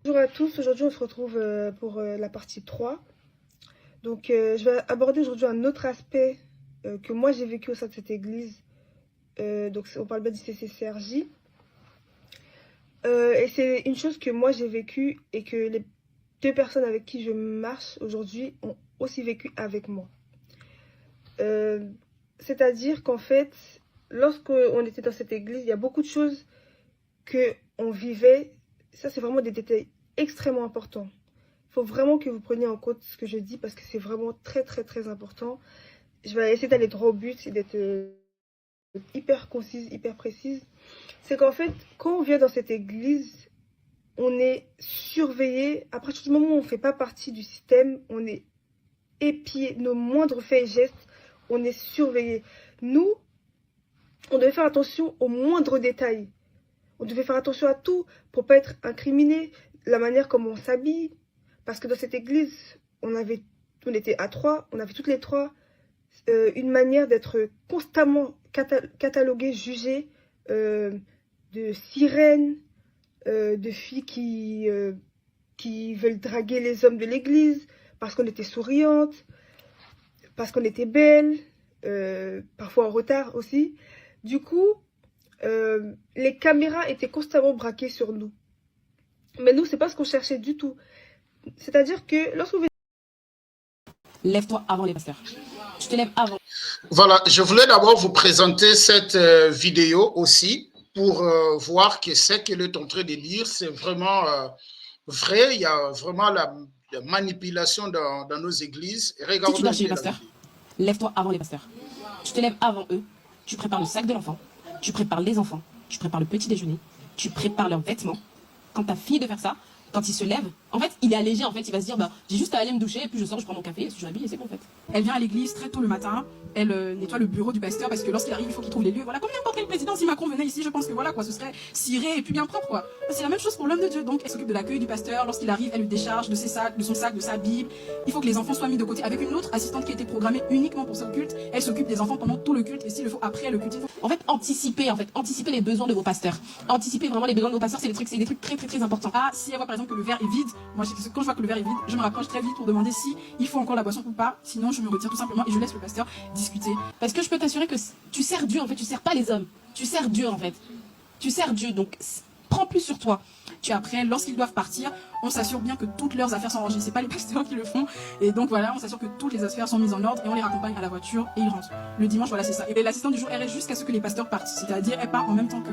Bonjour à tous, aujourd'hui on se retrouve pour la partie 3. Donc je vais aborder aujourd'hui un autre aspect que moi j'ai vécu au sein de cette église. Donc on parle bien du CCCRJ. Et c'est une chose que moi j'ai vécue et que les 2 personnes avec qui je marche aujourd'hui ont aussi vécu avec moi. C'est-à-dire qu'en fait, lorsqu'on était dans cette église, il y a beaucoup de choses qu'on vivait. Ça, c'est vraiment des détails extrêmement importants. Il faut vraiment que vous preniez en compte ce que je dis parce que c'est vraiment très, très, très important. Je vais essayer d'aller droit au but et d'être hyper concise, hyper précise. C'est qu'en fait, quand on vient dans cette église, on est surveillé. À partir du moment où on ne fait pas partie du système, on est épié. Nos moindres faits et gestes, on est surveillé. Nous, on devait faire attention aux moindres détails. On devait faire attention à tout pour ne pas être incriminé. La manière comme on s'habille. Parce que dans cette église, on était à 3, on avait toutes les 3 une manière d'être constamment catalogué, jugé, de sirènes, de filles qui veulent draguer les hommes de l'église parce qu'on était souriante, parce qu'on était belle, parfois en retard aussi. Du coup, les caméras étaient constamment braquées sur nous. Mais nous, c'est pas ce qu'on cherchait du tout. C'est-à-dire que lorsqu'on veut... Lève-toi avant les pasteurs. Tu te lèves avant. Voilà, je voulais d'abord vous présenter cette vidéo aussi pour voir que ce qu'elle est en train de dire, c'est vraiment vrai. Il y a vraiment la manipulation dans nos églises. Si tu dois chez les pasteurs, lève-toi avant les pasteurs. Tu te lèves avant eux. Tu prépares le sac de l'enfant. Tu prépares les enfants. Tu prépares le petit déjeuner. Tu prépares leurs vêtements. Quand ta fille de faire ça, quand il se lève, en fait, il est allégé, en fait, il va se dire, bah, j'ai juste à aller me doucher, et puis je sors, je prends mon café, je m'habille, et c'est bon, en fait. Elle vient à l'église très tôt le matin, elle nettoie le bureau du pasteur, parce que lorsqu'il arrive, il faut qu'il trouve les lieux. Voilà, comme n'importe quel président, si Macron venait ici, je pense que voilà, quoi, ce serait ciré et puis bien propre, quoi. C'est la même chose pour l'homme de Dieu, donc elle s'occupe de l'accueil du pasteur, lorsqu'il arrive, elle le décharge de ses sacs, de son sac, de sa Bible. Il faut que les enfants soient mis de côté avec une autre assistante qui a été programmée uniquement pour ce culte. Elle s'occupe des enfants pendant tout le culte, et s'il le faut, après le culte. En fait, anticiper les besoins de vos pasteurs. Anticiper vraiment les besoins de vos pasteurs, c'est des trucs très, très, très importants. Ah, si elle voit par exemple que le verre est vide, moi quand je vois que le verre est vide, je me rapproche très vite pour demander si il faut encore la boisson ou pas, sinon je me retire tout simplement et je laisse le pasteur discuter. Parce que je peux t'assurer que tu sers Dieu, en fait, tu sers pas les hommes. Tu sers Dieu, en fait. Tu sers Dieu, donc prends plus sur toi. Puis après, lorsqu'ils doivent partir, on s'assure bien que toutes leurs affaires sont rangées. C'est pas les pasteurs qui le font. Et donc voilà, on s'assure que toutes les affaires sont mises en ordre et on les raccompagne à la voiture et ils rentrent. Le dimanche, voilà, c'est ça. Et l'assistante du jour, elle reste jusqu'à ce que les pasteurs partent. C'est-à-dire, elle part en même temps que...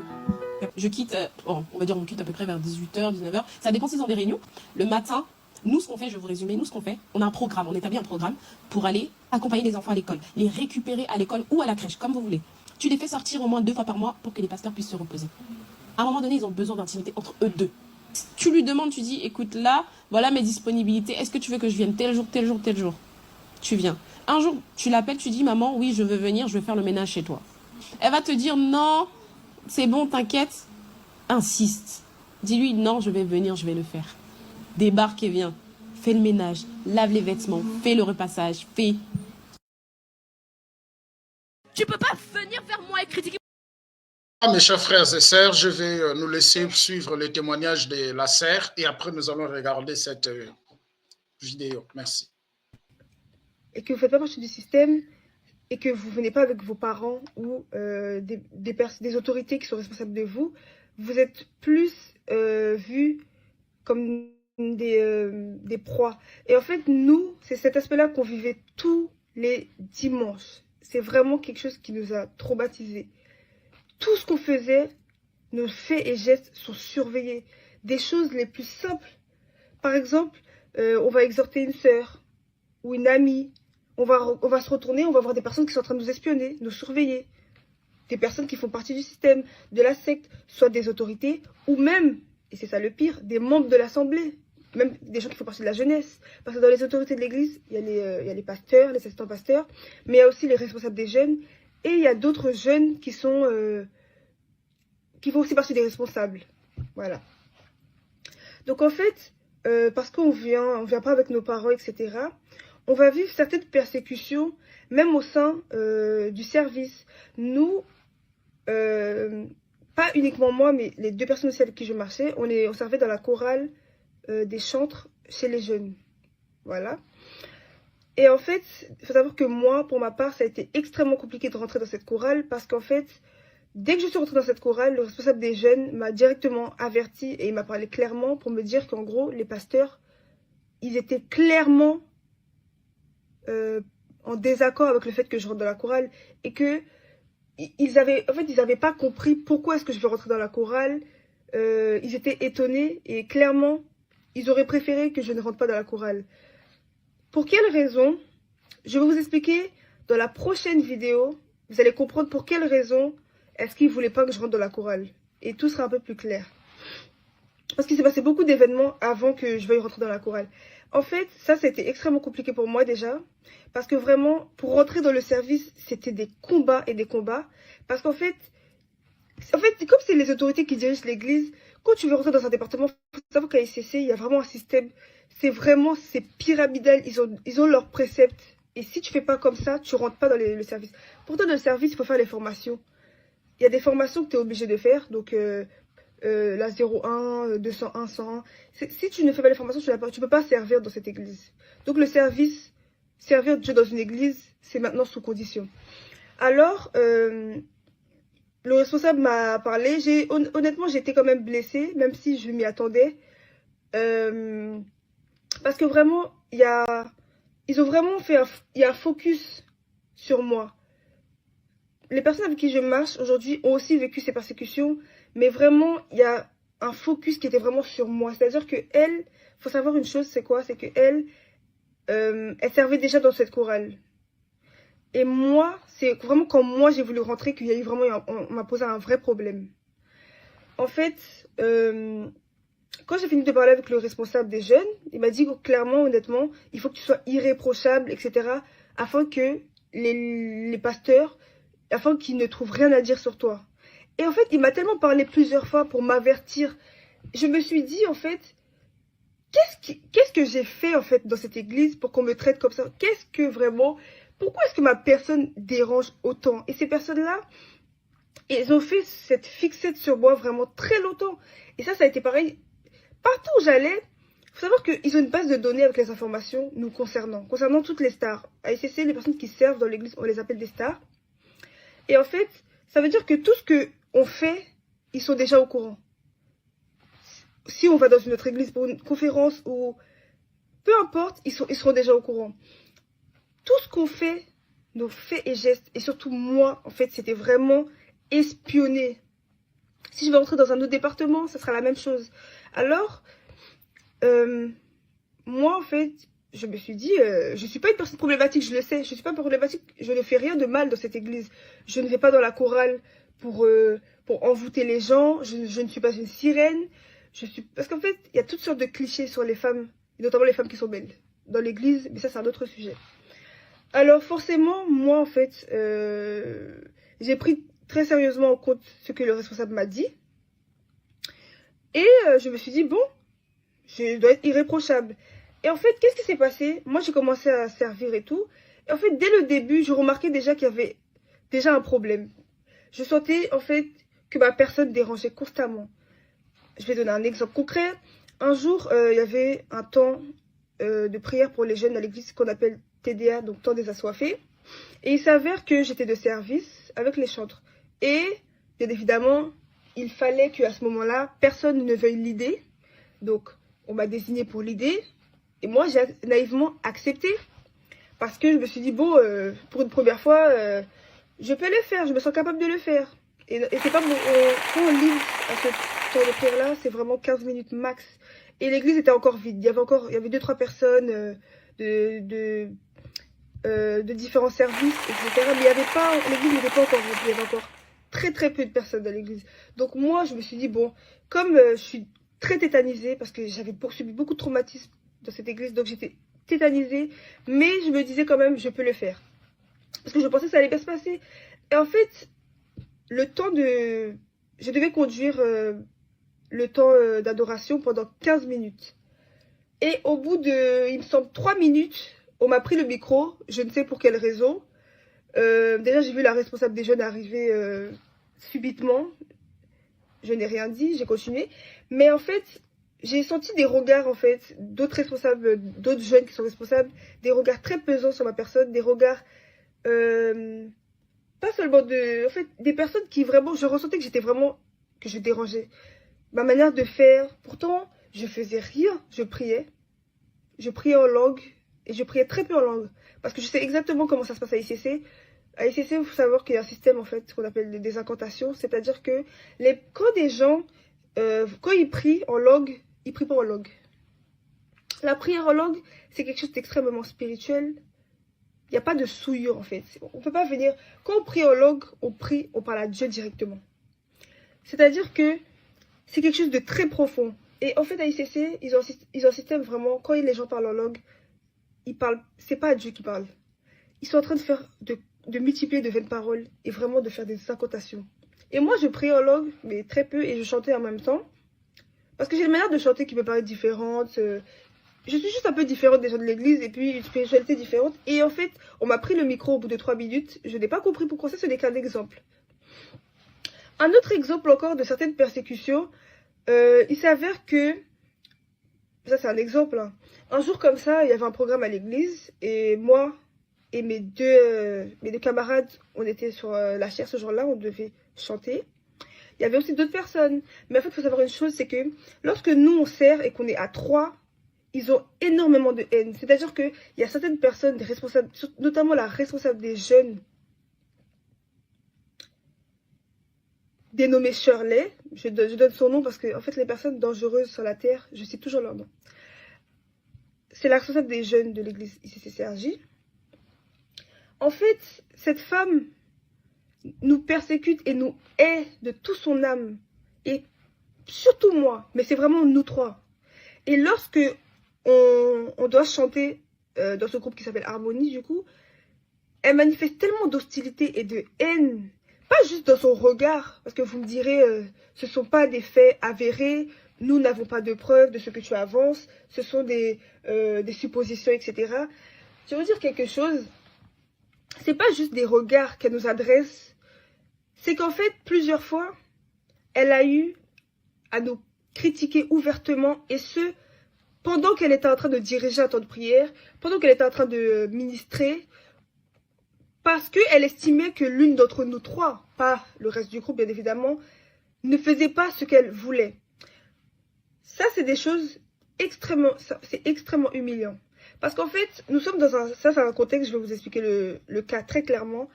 Je quitte, on va dire on quitte à peu près vers 18h, 19h. Ça dépend s'ils ont des réunions. Le matin, nous ce qu'on fait, je vais vous résumer, nous ce qu'on fait, on a un programme, on établit un programme pour aller accompagner les enfants à l'école, les récupérer à l'école ou à la crèche, comme vous voulez. Tu les fais sortir au moins 2 fois par mois pour que les pasteurs puissent se reposer. À un moment donné, ils ont besoin d'intimité entre eux deux. Tu lui demandes, tu dis, écoute là, voilà mes disponibilités, est-ce que tu veux que je vienne tel jour, tel jour, tel jour? Tu viens. Un jour, tu l'appelles, tu dis, maman, oui, je veux venir, je veux faire le ménage chez toi. Elle va te dire, non, c'est bon, t'inquiète. Insiste. Dis-lui, non, je vais venir, je vais le faire. Débarque et viens. Fais le ménage, lave les vêtements, fais le repassage, fais. Tu peux pas venir vers moi et critiquer. Mes chers frères et sœurs, je vais nous laisser suivre le témoignage de la sœur et après nous allons regarder cette vidéo. Merci. Et que vous ne faites pas partie du système et que vous ne venez pas avec vos parents ou des autorités qui sont responsables de vous, vous êtes plus vus comme des proies. Et en fait, nous, c'est cet aspect-là qu'on vivait tous les dimanches. C'est vraiment quelque chose qui nous a traumatisés. Tout ce qu'on faisait, nos faits et gestes sont surveillés. Des choses les plus simples. Par exemple, on va exhorter une sœur ou une amie. On va se retourner, on va voir des personnes qui sont en train de nous espionner, nous surveiller. Des personnes qui font partie du système, de la secte, soit des autorités, ou même, et c'est ça le pire, des membres de l'Assemblée. Même des gens qui font partie de la jeunesse. Parce que dans les autorités de l'Église, il y a les pasteurs, les assistants pasteurs, mais il y a aussi les responsables des jeunes. Et il y a d'autres jeunes qui font aussi partie des responsables. Voilà. Donc en fait, parce qu'on vient pas avec nos parents, etc., on va vivre certaines persécutions, même au sein du service. Nous, pas uniquement moi, mais les 2 personnes aussi avec qui je marchais, on servait dans la chorale des chantres chez les jeunes. Voilà. Et en fait, il faut savoir que moi, pour ma part, ça a été extrêmement compliqué de rentrer dans cette chorale parce qu'en fait, dès que je suis rentrée dans cette chorale, le responsable des jeunes m'a directement averti et il m'a parlé clairement pour me dire qu'en gros, les pasteurs, ils étaient clairement en désaccord avec le fait que je rentre dans la chorale et que ils avaient pas compris pourquoi est-ce que je vais rentrer dans la chorale. Ils étaient étonnés et clairement, ils auraient préféré que je ne rentre pas dans la chorale. Pour quelle raison? Je vais vous expliquer dans la prochaine vidéo. Vous allez comprendre pour quelle raison est-ce qu'ils ne voulaient pas que je rentre dans la chorale. Et tout sera un peu plus clair. Parce qu'il s'est passé beaucoup d'événements avant que je veuille rentrer dans la chorale. En fait, ça a été extrêmement compliqué pour moi déjà. Parce que vraiment, pour rentrer dans le service, c'était des combats et des combats. Parce qu'en fait, comme c'est les autorités qui dirigent l'église, quand tu veux rentrer dans un département, il faut savoir qu'à ICC, il y a vraiment un système. C'est pyramidal. Ils ont leurs préceptes. Et si tu fais pas comme ça, tu rentres pas dans le service. Pourtant, dans le service, il faut faire les formations. Il y a des formations que tu es obligé de faire. Donc, la 01, 201, 101. Si tu ne fais pas les formations, tu ne peux pas servir dans cette église. Donc, le service, servir Dieu dans une église, c'est maintenant sous condition. Alors, le responsable m'a parlé. Honnêtement, j'ai été quand même blessée, même si je m'y attendais. Parce que vraiment, il y a un focus sur moi. Les personnes avec qui je marche aujourd'hui ont aussi vécu ces persécutions, mais vraiment, il y a un focus qui était vraiment sur moi. C'est-à-dire que elle, faut savoir une chose, c'est quoi? C'est que elle servait déjà dans cette chorale. Et moi, c'est vraiment quand moi j'ai voulu rentrer qu'il y a eu vraiment, on m'a posé un vrai problème. En fait, quand j'ai fini de parler avec le responsable des jeunes, il m'a dit clairement, honnêtement, il faut que tu sois irréprochable, etc. afin que les pasteurs, afin qu'ils ne trouvent rien à dire sur toi. Et en fait, il m'a tellement parlé plusieurs fois pour m'avertir. Je me suis dit, en fait, qu'est-ce que j'ai fait, en fait, dans cette église pour qu'on me traite comme ça? Qu'est-ce que vraiment, pourquoi est-ce que ma personne dérange autant? Et ces personnes-là, ils ont fait cette fixette sur moi vraiment très longtemps. Et ça a été pareil. Partout où j'allais, il faut savoir qu'ils ont une base de données avec les informations nous concernant toutes les stars. À ICC, les personnes qui servent dans l'église, on les appelle des stars. Et en fait, ça veut dire que tout ce qu'on fait, ils sont déjà au courant. Si on va dans une autre église pour une conférence ou peu importe, ils seront déjà au courant. Tout ce qu'on fait, nos faits et gestes, et surtout moi, en fait, c'était vraiment espionné. Si je vais rentrer dans un autre département, ça sera la même chose. Alors, moi, en fait, je me suis dit, je ne suis pas une personne problématique, je le sais. Je ne suis pas problématique, je ne fais rien de mal dans cette église. Je ne vais pas dans la chorale pour envoûter les gens. Je ne suis pas une sirène. Parce qu'en fait, il y a toutes sortes de clichés sur les femmes, et notamment les femmes qui sont belles dans l'église, mais ça, c'est un autre sujet. Alors, forcément, moi, en fait, j'ai pris très sérieusement en compte ce que le responsable m'a dit. Et je me suis dit, bon, je dois être irréprochable. Et en fait, qu'est-ce qui s'est passé? Moi, j'ai commencé à servir et tout. Et en fait, dès le début, je remarquais déjà qu'il y avait déjà un problème. Je sentais, en fait, que ma personne dérangeait constamment. Je vais donner un exemple concret. Un jour, il y avait un temps de prière pour les jeunes à l'église qu'on appelle TDA, donc temps des assoiffés. Et il s'avère que j'étais de service avec les chantres. Et, bien évidemment, il fallait qu'à ce moment-là, personne ne veuille l'idée. Donc, on m'a désigné pour l'idée. Et moi, j'ai naïvement accepté. Parce que je me suis dit, bon, pour une première fois, je peux le faire. Je me sens capable de le faire. Et c'est pas bon. Quand on lit à ce temps de prière-là, c'est vraiment 15 minutes max. Et l'église était encore vide. Il y avait 2-3 personnes de différents services, etc. Mais il y avait pas, l'église n'était pas encore remplie. Il y avait encore très peu de personnes dans l'église. Donc moi, je me suis dit, bon, comme je suis très tétanisée, parce que j'avais subi beaucoup de traumatismes dans cette église, donc j'étais tétanisée, mais je me disais quand même, je peux le faire. Parce que je pensais que ça allait bien se passer. Et en fait, je devais conduire le temps d'adoration pendant 15 minutes. Et au bout de, il me semble, 3 minutes, on m'a pris le micro, je ne sais pour quelle raison. Déjà, j'ai vu la responsable des jeunes arriver subitement. Je n'ai rien dit, j'ai continué. Mais en fait, j'ai senti des regards, en fait, d'autres responsables, d'autres jeunes qui sont responsables, des regards très pesants sur ma personne, des regards, pas seulement en fait, des personnes qui vraiment, je ressentais que que je dérangeais. Ma manière de faire, pourtant, je faisais rien, je priais. Je priais en langue, et je priais très peu en langue. Parce que je sais exactement comment ça se passe à ICC. À ICC, il faut savoir qu'il y a un système, en fait, qu'on appelle des incantations. C'est-à-dire que quand des gens, quand ils prient en langue, ils prient pas en langue. La prière en langue, c'est quelque chose d'extrêmement spirituel. Il n'y a pas de souillure, en fait. On ne peut pas venir... Quand on prie en langue, on parle à Dieu directement. C'est-à-dire que c'est quelque chose de très profond. Et en fait, à ICC, ils ont un système vraiment... Quand les gens parlent en langue, c'est pas à Dieu qui parle. Ils sont en train de multiplier de vaines paroles et vraiment de faire des incantations. Et moi, je priais en langue, mais très peu, et je chantais en même temps. Parce que j'ai une manière de chanter qui me paraît différente. Je suis juste un peu différente des gens de l'église, et puis une spiritualité différente. Et en fait, on m'a pris le micro au bout de 3 minutes. Je n'ai pas compris pourquoi ça, ce n'est qu'un exemple. Un autre exemple encore de certaines persécutions, il s'avère que... Ça, c'est un exemple. Hein. Un jour comme ça, il y avait un programme à l'église, et moi et mes deux camarades, on était sur la chaire ce jour-là, on devait chanter. Il y avait aussi d'autres personnes. Mais en fait, il faut savoir une chose, c'est que lorsque nous, on sert et qu'on est à 3, ils ont énormément de haine. C'est-à-dire qu'il y a certaines personnes, des responsables, notamment la responsable des jeunes, dénommée Shirley. Je donne son nom parce que, en fait, les personnes dangereuses sur la terre, je cite toujours leur nom. C'est la responsable des jeunes de l'église ICC-CRJ. En fait, cette femme nous persécute et nous hait de toute son âme. Et surtout moi, mais c'est vraiment nous 3. Et lorsque on doit chanter dans ce groupe qui s'appelle Harmonie, du coup, elle manifeste tellement d'hostilité et de haine. Pas juste dans son regard, parce que vous me direz, ce ne sont pas des faits avérés, nous n'avons pas de preuves de ce que tu avances, ce sont des suppositions, etc. Je veux dire quelque chose, c'est pas juste des regards qu'elle nous adresse, c'est qu'en fait, plusieurs fois, elle a eu à nous critiquer ouvertement, et ce, pendant qu'elle était en train de diriger un temps de prière, pendant qu'elle était en train de ministrer, parce qu'elle estimait que l'une d'entre nous 3, pas le reste du groupe bien évidemment, ne faisait pas ce qu'elle voulait. Ça, c'est des choses c'est extrêmement humiliant. Parce qu'en fait, nous sommes dans ça c'est un contexte, je vais vous expliquer le cas très clairement.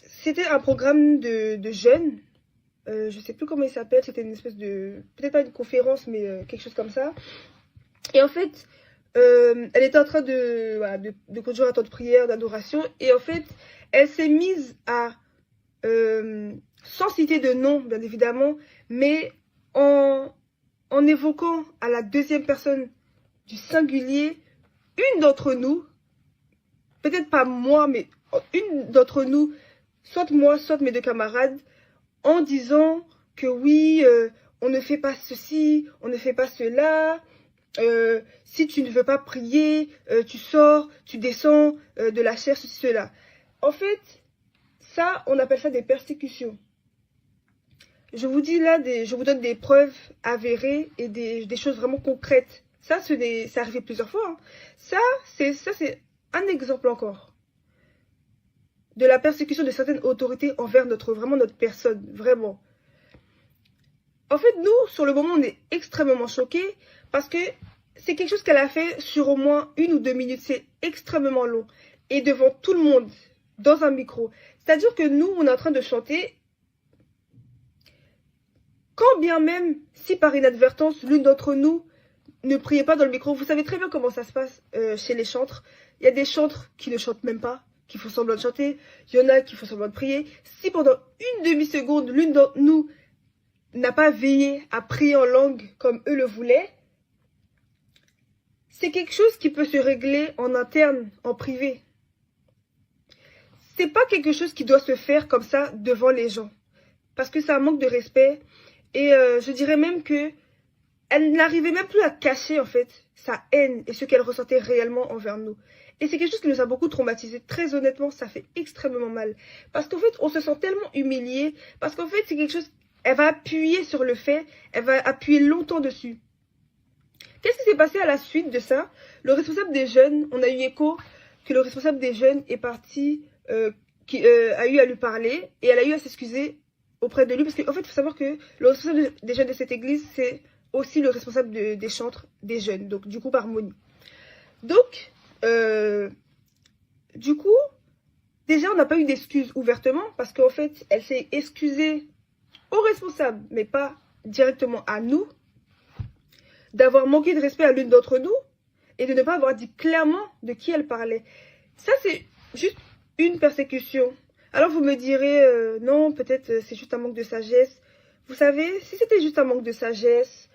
C'était un programme de jeunes, je sais plus comment il s'appelle, c'était une espèce de, peut-être pas une conférence, mais quelque chose comme ça. Et en fait, elle était en train de conduire un temps de prière, d'adoration, et en fait, elle s'est mise à, sans citer de nom, bien évidemment, mais en évoquant à la deuxième personne du singulier, une d'entre nous, peut-être pas moi, mais une d'entre nous, soit moi, soit mes 2 camarades, en disant que oui, on ne fait pas ceci, on ne fait pas cela, si tu ne veux pas prier, tu sors, tu descends de la chair, ceci, cela. En fait, ça, on appelle ça des persécutions. Je vous dis là, je vous donne des preuves avérées et des choses vraiment concrètes. Ça, c'est arrivé plusieurs fois. Hein. Ça, c'est un exemple encore de la persécution de certaines autorités envers vraiment notre personne, vraiment. En fait, nous, sur le moment, on est extrêmement choqués parce que c'est quelque chose qu'elle a fait sur au moins 1 ou 2 minutes. C'est extrêmement long. Et devant tout le monde, dans un micro. C'est-à-dire que nous, on est en train de chanter. Quand bien même, si par inadvertance, l'une d'entre nous ne priait pas dans le micro, vous savez très bien comment ça se passe chez les chantres. Il y a des chantres qui ne chantent même pas, qui font semblant de chanter. Il y en a qui font semblant de prier. Si pendant 1 demi-seconde, l'une d'entre nous n'a pas veillé à prier en langue comme eux le voulaient, c'est quelque chose qui peut se régler en interne, en privé. C'est pas quelque chose qui doit se faire comme ça devant les gens. Parce que c'est un manque de respect. Et je dirais même que elle n'arrivait même plus à cacher en fait sa haine et ce qu'elle ressentait réellement envers nous. Et c'est quelque chose qui nous a beaucoup traumatisés. Très honnêtement, ça fait extrêmement mal. Parce qu'en fait, on se sent tellement humilié. Parce qu'en fait, c'est quelque chose... Elle va appuyer sur le fait. Elle va appuyer longtemps dessus. Qu'est-ce qui s'est passé à la suite de ça? Le responsable des jeunes, on a eu écho que le responsable des jeunes est parti, a eu à lui parler. Et elle a eu à s'excuser auprès de lui. Parce qu'en fait, il faut savoir que le responsable des jeunes de cette église, c'est aussi le responsable des chantres des jeunes. Donc, du coup, Harmonie. Donc... du coup, déjà, on n'a pas eu d'excuses ouvertement parce qu'en fait, elle s'est excusée aux responsables, mais pas directement à nous, d'avoir manqué de respect à l'une d'entre nous et de ne pas avoir dit clairement de qui elle parlait. Ça, c'est juste une persécution. Alors, vous me direz, non, peut-être c'est juste un manque de sagesse. Vous savez, si c'était juste un manque de sagesse,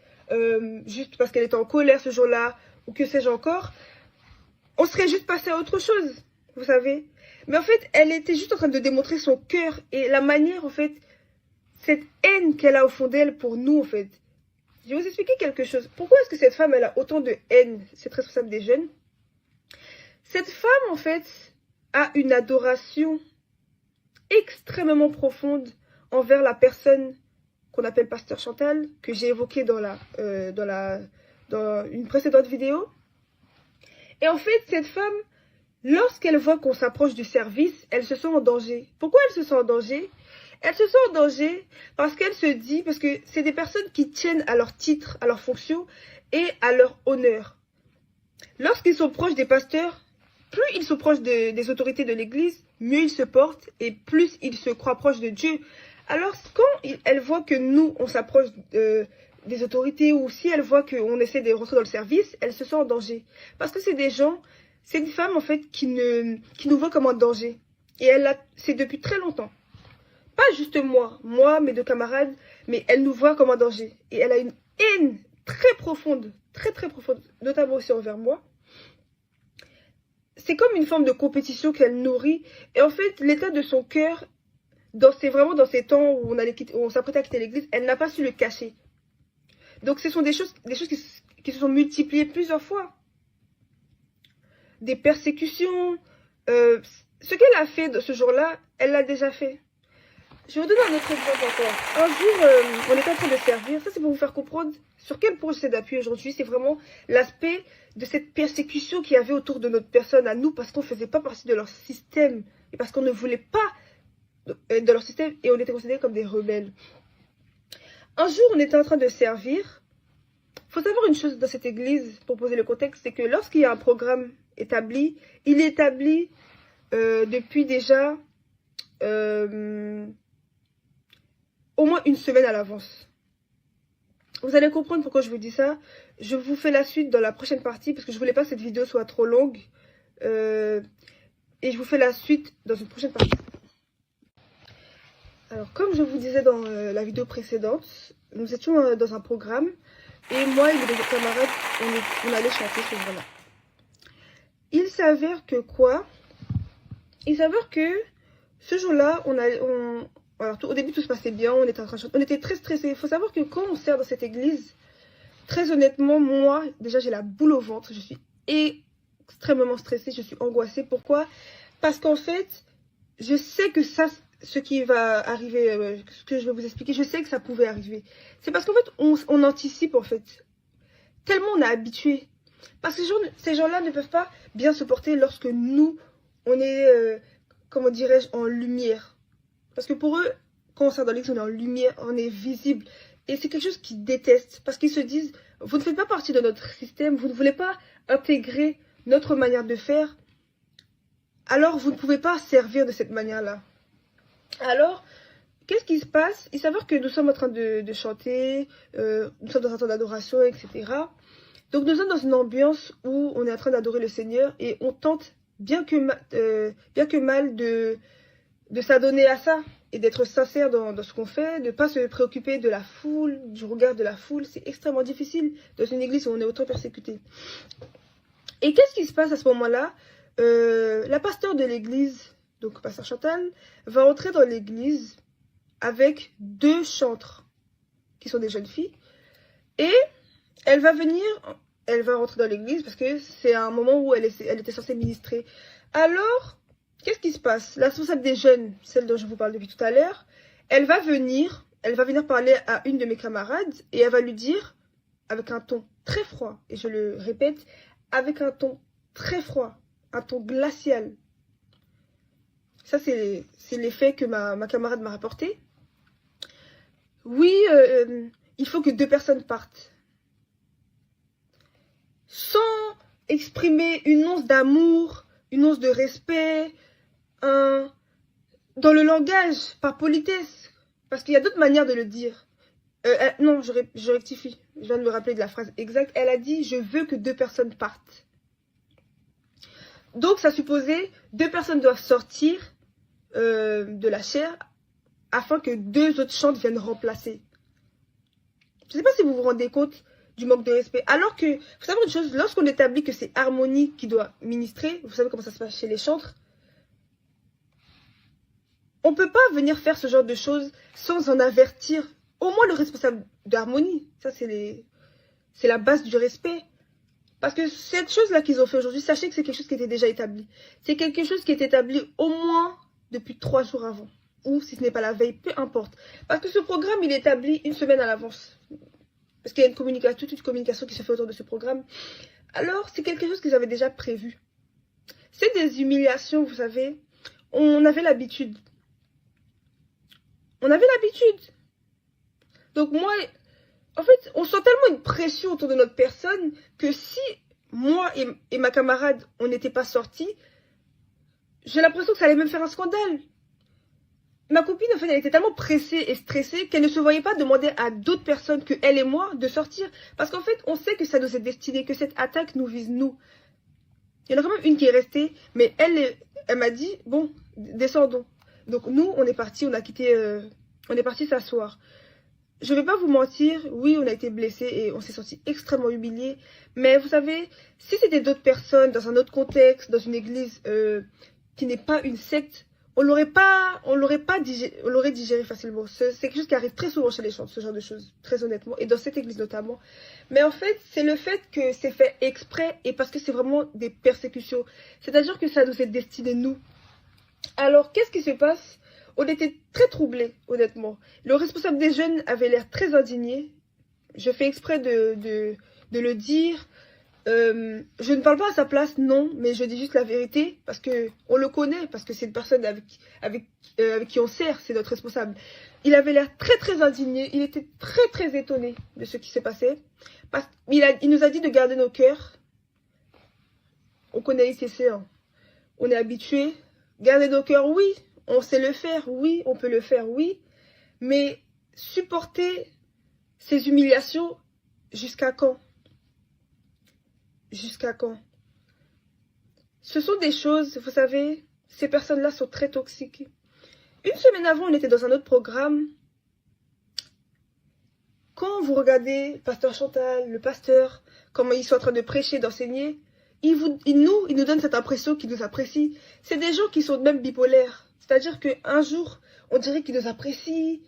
juste parce qu'elle était en colère ce jour-là, ou que sais-je encore, on serait juste passé à autre chose, vous savez. Mais en fait, elle était juste en train de démontrer son cœur et la manière, en fait, cette haine qu'elle a au fond d'elle pour nous, en fait. Je vais vous expliquer quelque chose. Pourquoi est-ce que cette femme, elle a autant de haine, cette responsable des jeunes? Cette femme, en fait, a une adoration extrêmement profonde envers la personne qu'on appelle Pasteur Chantal, que j'ai évoquée dans une précédente vidéo. Et en fait, cette femme, lorsqu'elle voit qu'on s'approche du service, elle se sent en danger. Pourquoi elle se sent en danger? Elle se sent en danger parce qu'elle se dit, parce que c'est des personnes qui tiennent à leur titre, à leur fonction et à leur honneur. Lorsqu'ils sont proches des pasteurs, plus ils sont proches des autorités de l'église, mieux ils se portent et plus ils se croient proches de Dieu. Alors quand elle voit que nous, on s'approche des autorités, ou si elle voit qu'on essaie de rentrer dans le service, elle se sent en danger. Parce que c'est des gens, c'est une femme en fait qui nous voit comme un danger. Et c'est depuis très longtemps. Pas juste moi, mes deux camarades, mais elle nous voit comme un danger. Et elle a une haine très profonde, très profonde, notamment aussi envers moi. C'est comme une forme de compétition qu'elle nourrit. Et en fait, l'état de son cœur, vraiment dans ces temps où on s'apprêtait à quitter l'église, elle n'a pas su le cacher. Donc ce sont des choses qui se sont multipliées plusieurs fois. Des persécutions. Ce qu'elle a fait ce jour-là, elle l'a déjà fait. Je vais vous donner un autre exemple encore. Un jour, on était en train de servir. Ça, c'est pour vous faire comprendre sur quel point j'essaie d'appuyer aujourd'hui. C'est vraiment l'aspect de cette persécution qu'il y avait autour de notre personne à nous parce qu'on ne faisait pas partie de leur système et parce qu'on ne voulait pas de leur système et on était considérés comme des rebelles. Un jour, on était en train de servir. Il faut savoir une chose dans cette église, pour poser le contexte, c'est que lorsqu'il y a un programme établi, il est établi depuis déjà au moins une semaine à l'avance. Vous allez comprendre pourquoi je vous dis ça. Je vous fais la suite dans la prochaine partie, parce que je ne voulais pas que cette vidéo soit trop longue. Et je vous fais la suite dans une prochaine partie. Alors, comme je vous disais dans la vidéo précédente, nous étions dans un programme et moi et mes camarades, on allait chanter ce jour-là. Il s'avère que quoi? Il s'avère que ce jour-là, alors au début tout se passait bien, on était en train de chanter, on était très stressés. Il faut savoir que quand on sert dans cette église, très honnêtement, moi, déjà j'ai la boule au ventre, je suis extrêmement stressée, je suis angoissée. Pourquoi? Parce qu'en fait, je sais que ça... ce qui va arriver, ce que je vais vous expliquer, je sais que ça pouvait arriver. C'est parce qu'en fait, on anticipe en fait. Tellement on est habitué. Parce que ces gens-là ne peuvent pas bien se porter lorsque nous, on est, comment dirais-je, en lumière. Parce que pour eux, quand on sort dans l'église, on est en lumière, on est visible. Et c'est quelque chose qu'ils détestent. Parce qu'ils se disent, vous ne faites pas partie de notre système, vous ne voulez pas intégrer notre manière de faire. Alors, vous ne pouvez pas servir de cette manière-là. Alors, qu'est-ce qui se passe? Il s'avère que nous sommes en train de chanter, nous sommes dans un temps d'adoration, etc. Donc nous sommes dans une ambiance où on est en train d'adorer le Seigneur et on tente, bien que mal, de s'adonner à ça et d'être sincère dans ce qu'on fait, de ne pas se préoccuper de la foule, du regard de la foule. C'est extrêmement difficile dans une église où on est autant persécuté. Et qu'est-ce qui se passe à ce moment-là? La pasteur de l'église, donc pasteur Chantal, va entrer dans l'église avec 2 chantres qui sont des jeunes filles. Et elle va venir, elle va rentrer dans l'église parce que c'est un moment où elle était censée ministrer. Alors, qu'est-ce qui se passe? La responsable des jeunes, celle dont je vous parle depuis tout à l'heure, elle va venir parler à une de mes camarades et elle va lui dire, avec un ton très froid, et je le répète, avec un ton très froid, un ton glacial. Ça, c'est l'effet que ma camarade m'a rapporté. Oui, il faut que 2 personnes partent. Sans exprimer une once d'amour, une once de respect, dans le langage, par politesse. Parce qu'il y a d'autres manières de le dire. Non, je rectifie. Je viens de me rappeler de la phrase exacte. Elle a dit « Je veux que 2 personnes partent ». Donc, ça supposait 2 personnes doivent sortir de la chaire afin que 2 autres chantes viennent remplacer. Je ne sais pas si vous vous rendez compte du manque de respect. Alors que, vous savez une chose, lorsqu'on établit que c'est Harmonie qui doit ministrer, vous savez comment ça se passe chez les chantres, on ne peut pas venir faire ce genre de choses sans en avertir au moins le responsable d'Harmonie. Ça, c'est la base du respect. Parce que cette chose-là qu'ils ont fait aujourd'hui, sachez que c'est quelque chose qui était déjà établi. C'est quelque chose qui est établi au moins depuis 3 jours avant. Ou si ce n'est pas la veille, peu importe. Parce que ce programme, il est établi 1 semaine à l'avance. Parce qu'il y a toute une communication qui se fait autour de ce programme. Alors, c'est quelque chose qu'ils avaient déjà prévu. C'est des humiliations, vous savez. On avait l'habitude. On avait l'habitude. Donc moi, en fait, on sent tellement une pression autour de notre personne que si moi et ma camarade, on n'était pas sortis, j'ai l'impression que ça allait même faire un scandale. Ma copine, en fait, elle était tellement pressée et stressée qu'elle ne se voyait pas demander à d'autres personnes que elle et moi de sortir. Parce qu'en fait, on sait que ça nous est destiné, que cette attaque nous vise nous. Il y en a quand même une qui est restée, mais elle m'a dit, bon, descendons. Donc nous, on est partis, on est partis s'asseoir. Je ne vais pas vous mentir, oui, on a été blessés et on s'est senti extrêmement humiliés. Mais vous savez, si c'était d'autres personnes, dans un autre contexte, dans une église qui n'est pas une secte, on l'aurait digéré facilement. C'est quelque chose qui arrive très souvent chez les chantres, ce genre de choses, très honnêtement, et dans cette église notamment. Mais en fait, c'est le fait que c'est fait exprès et parce que c'est vraiment des persécutions. C'est-à-dire que ça nous est destiné, nous. Alors, qu'est-ce qui se passe? On était très troublés, honnêtement. Le responsable des jeunes avait l'air très indigné. Je fais exprès de le dire. Je ne parle pas à sa place, non, mais je dis juste la vérité, parce que on le connaît, parce que c'est une personne avec qui on sert, c'est notre responsable. Il avait l'air très très indigné, il était très très étonné de ce qui s'est passé. Il nous a dit de garder nos cœurs. On connaît ICC, hein. On est habitué. Garder nos cœurs, oui, on sait le faire, oui, on peut le faire, oui. Mais supporter ces humiliations, jusqu'à quand? Jusqu'à quand? Ce sont des choses, vous savez, ces personnes-là sont très toxiques. 1 semaine avant, on était dans un autre programme. Quand vous regardez Pasteur Chantal, le pasteur, comment ils sont en train de prêcher, d'enseigner, ils nous donnent cette impression qu'ils nous apprécient. C'est des gens qui sont même bipolaires. C'est-à-dire qu'un jour, on dirait qu'ils nous apprécient.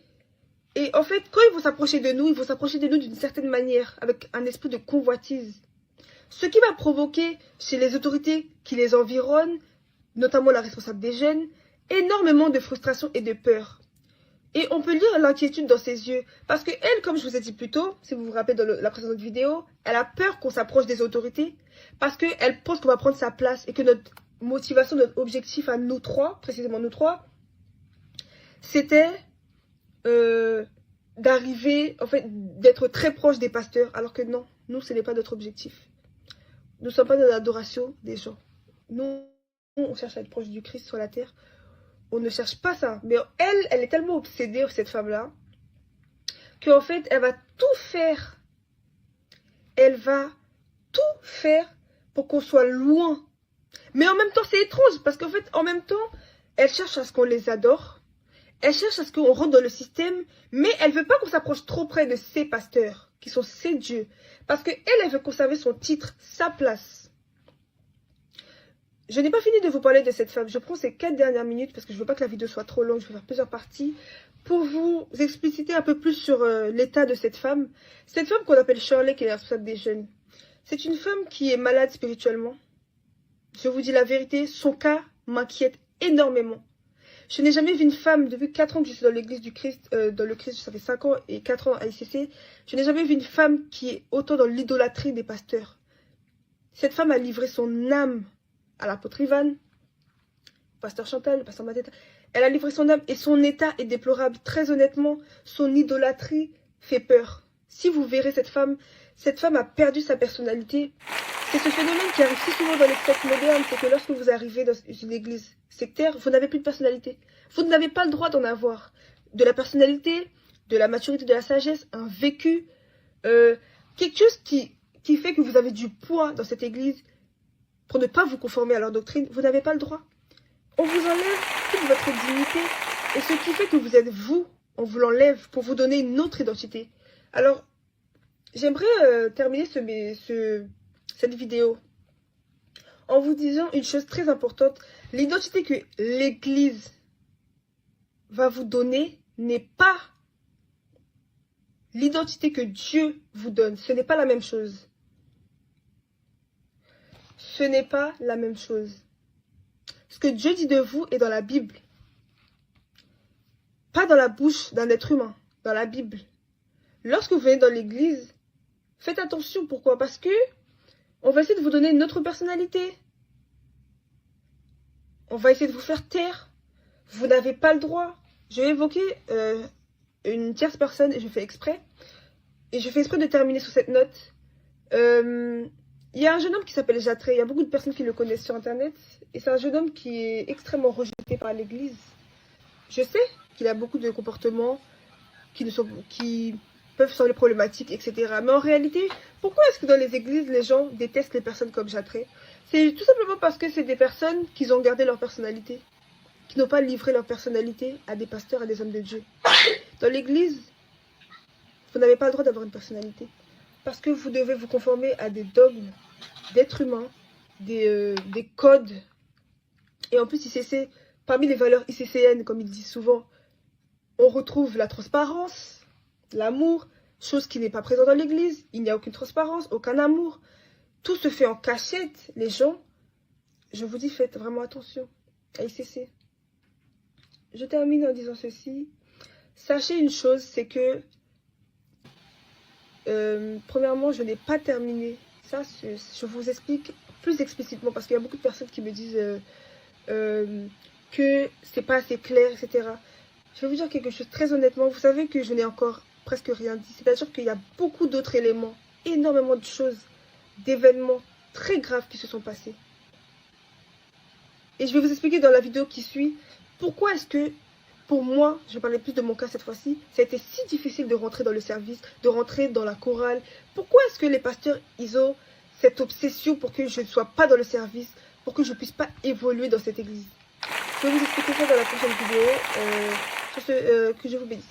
Et en fait, quand ils vont s'approcher de nous, ils vont s'approcher de nous d'une certaine manière, avec un esprit de convoitise. Ce qui va provoquer chez les autorités qui les environnent, notamment la responsable des jeunes, énormément de frustration et de peur. Et on peut lire l'inquiétude dans ses yeux. Parce que elle, comme je vous ai dit plus tôt, si vous vous rappelez dans la précédente vidéo, elle a peur qu'on s'approche des autorités. Parce qu'elle pense qu'on va prendre sa place et que notre motivation, notre objectif à nous trois, précisément nous trois, c'était d'arriver, en fait, d'être très proche des pasteurs. Alors que non, nous, ce n'est pas notre objectif. Nous ne sommes pas dans l'adoration des gens. Nous, on cherche à être proche du Christ sur la terre. On ne cherche pas ça. Mais elle est tellement obsédée, cette femme-là, qu'en fait, elle va tout faire. Elle va tout faire pour qu'on soit loin. Mais en même temps, c'est étrange. Parce qu'en fait, en même temps, elle cherche à ce qu'on les adore. Elle cherche à ce qu'on rentre dans le système. Mais elle ne veut pas qu'on s'approche trop près de ses pasteurs, qui sont ses dieux. Parce qu'elle, elle veut conserver son titre, sa place. je n'ai pas fini de vous parler de cette femme. Je prends ces 4 dernières minutes parce que je ne veux pas que la vidéo soit trop longue. Je vais faire plusieurs parties pour vous expliciter un peu plus sur l'état de cette femme. Cette femme qu'on appelle Shirley, qui est la responsable des jeunes. C'est une femme qui est malade spirituellement. Je vous dis la vérité, son cas m'inquiète énormément. Je n'ai jamais vu une femme, depuis 4 ans que je suis dans l'église du Christ, ça fait 5 ans et 4 ans à ICC, je n'ai jamais vu une femme qui est autant dans l'idolâtrie des pasteurs. Cette femme a livré son âme à l'apôtre Ivan, pasteur Chantal, pasteur Mateta. Elle a livré son âme et son état est déplorable. Très honnêtement, son idolâtrie fait peur. Si vous verrez cette femme a perdu sa personnalité. C'est ce phénomène qui arrive si souvent dans les sectes modernes, c'est que lorsque vous arrivez dans une église sectaire, vous n'avez plus de personnalité. Vous n'avez pas le droit d'en avoir. De la personnalité, de la maturité, de la sagesse, un vécu, quelque chose qui fait que vous avez du poids dans cette église pour ne pas vous conformer à leur doctrine. Vous n'avez pas le droit. On vous enlève toute votre dignité et ce qui fait que vous êtes vous, on vous l'enlève pour vous donner une autre identité. Alors, j'aimerais terminer cette vidéo en vous disant une chose très importante. L'identité que l'Église va vous donner n'est pas l'identité que Dieu vous donne. Ce n'est pas la même chose. Ce n'est pas la même chose. Ce que Dieu dit de vous est dans la Bible. Pas dans la bouche d'un être humain, dans la Bible. Lorsque vous venez dans l'église, faites attention. Pourquoi? Parce que on va essayer de vous donner une autre personnalité. On va essayer de vous faire taire. Vous n'avez pas le droit. Je vais évoquer une tierce personne et je fais exprès. Et je fais exprès de terminer sur cette note. Il y a un jeune homme qui s'appelle Jatré. Il y a beaucoup de personnes qui le connaissent sur Internet. Et c'est un jeune homme qui est extrêmement rejeté par l'église. Je sais qu'il a beaucoup de comportements qui peuvent sembler problématiques, etc. Mais en réalité, pourquoi est-ce que dans les églises, les gens détestent les personnes comme Jatré? C'est tout simplement parce que c'est des personnes qui ont gardé leur personnalité, qui n'ont pas livré leur personnalité à des pasteurs, à des hommes de Dieu. Dans l'église, vous n'avez pas le droit d'avoir une personnalité. Parce que vous devez vous conformer à des dogmes d'êtres humains, des codes. Et en plus, ICC, parmi les valeurs ICCN, comme ils disent souvent, on retrouve la transparence, l'amour, chose qui n'est pas présente dans l'église. Il n'y a aucune transparence, aucun amour. Tout se fait en cachette. Les gens, je vous dis, faites vraiment attention à ICC. Je termine en disant ceci. Sachez une chose, c'est que, premièrement, je n'ai pas terminé. Ça, je vous explique plus explicitement, parce qu'il y a beaucoup de personnes qui me disent que c'est pas assez clair, etc. Je vais vous dire quelque chose très honnêtement. Vous savez que je n'ai encore presque rien dit. C'est-à-dire qu'il y a beaucoup d'autres éléments, énormément de choses, d'événements très graves qui se sont passés. Et je vais vous expliquer dans la vidéo qui suit pourquoi est-ce que, pour moi, je vais parler plus de mon cas cette fois-ci, ça a été si difficile de rentrer dans le service, de rentrer dans la chorale. Pourquoi est-ce que les pasteurs, ils ont cette obsession pour que je ne sois pas dans le service, pour que je ne puisse pas évoluer dans cette église? Je vais vous expliquer ça dans la prochaine vidéo. Que je vous bénisse.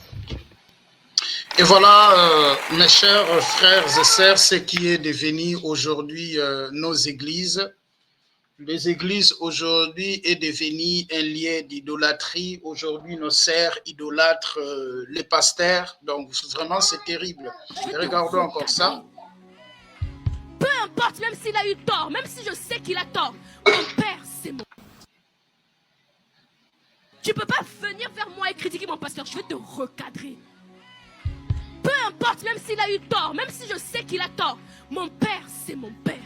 Et voilà, mes chers frères et sœurs, ce qui est devenu aujourd'hui nos églises. Les églises aujourd'hui est devenu un lieu d'idolâtrie. Aujourd'hui, nos sœurs idolâtrent les pasteurs. Donc, vraiment, c'est terrible. Et regardons encore ça. Peu importe, même s'il a eu tort, même si je sais qu'il a tort, mon père, c'est mon... Tu peux pas venir vers moi et critiquer mon pasteur, je vais te recadrer. Peu importe, même s'il a eu tort, même si je sais qu'il a tort, mon père, c'est mon père.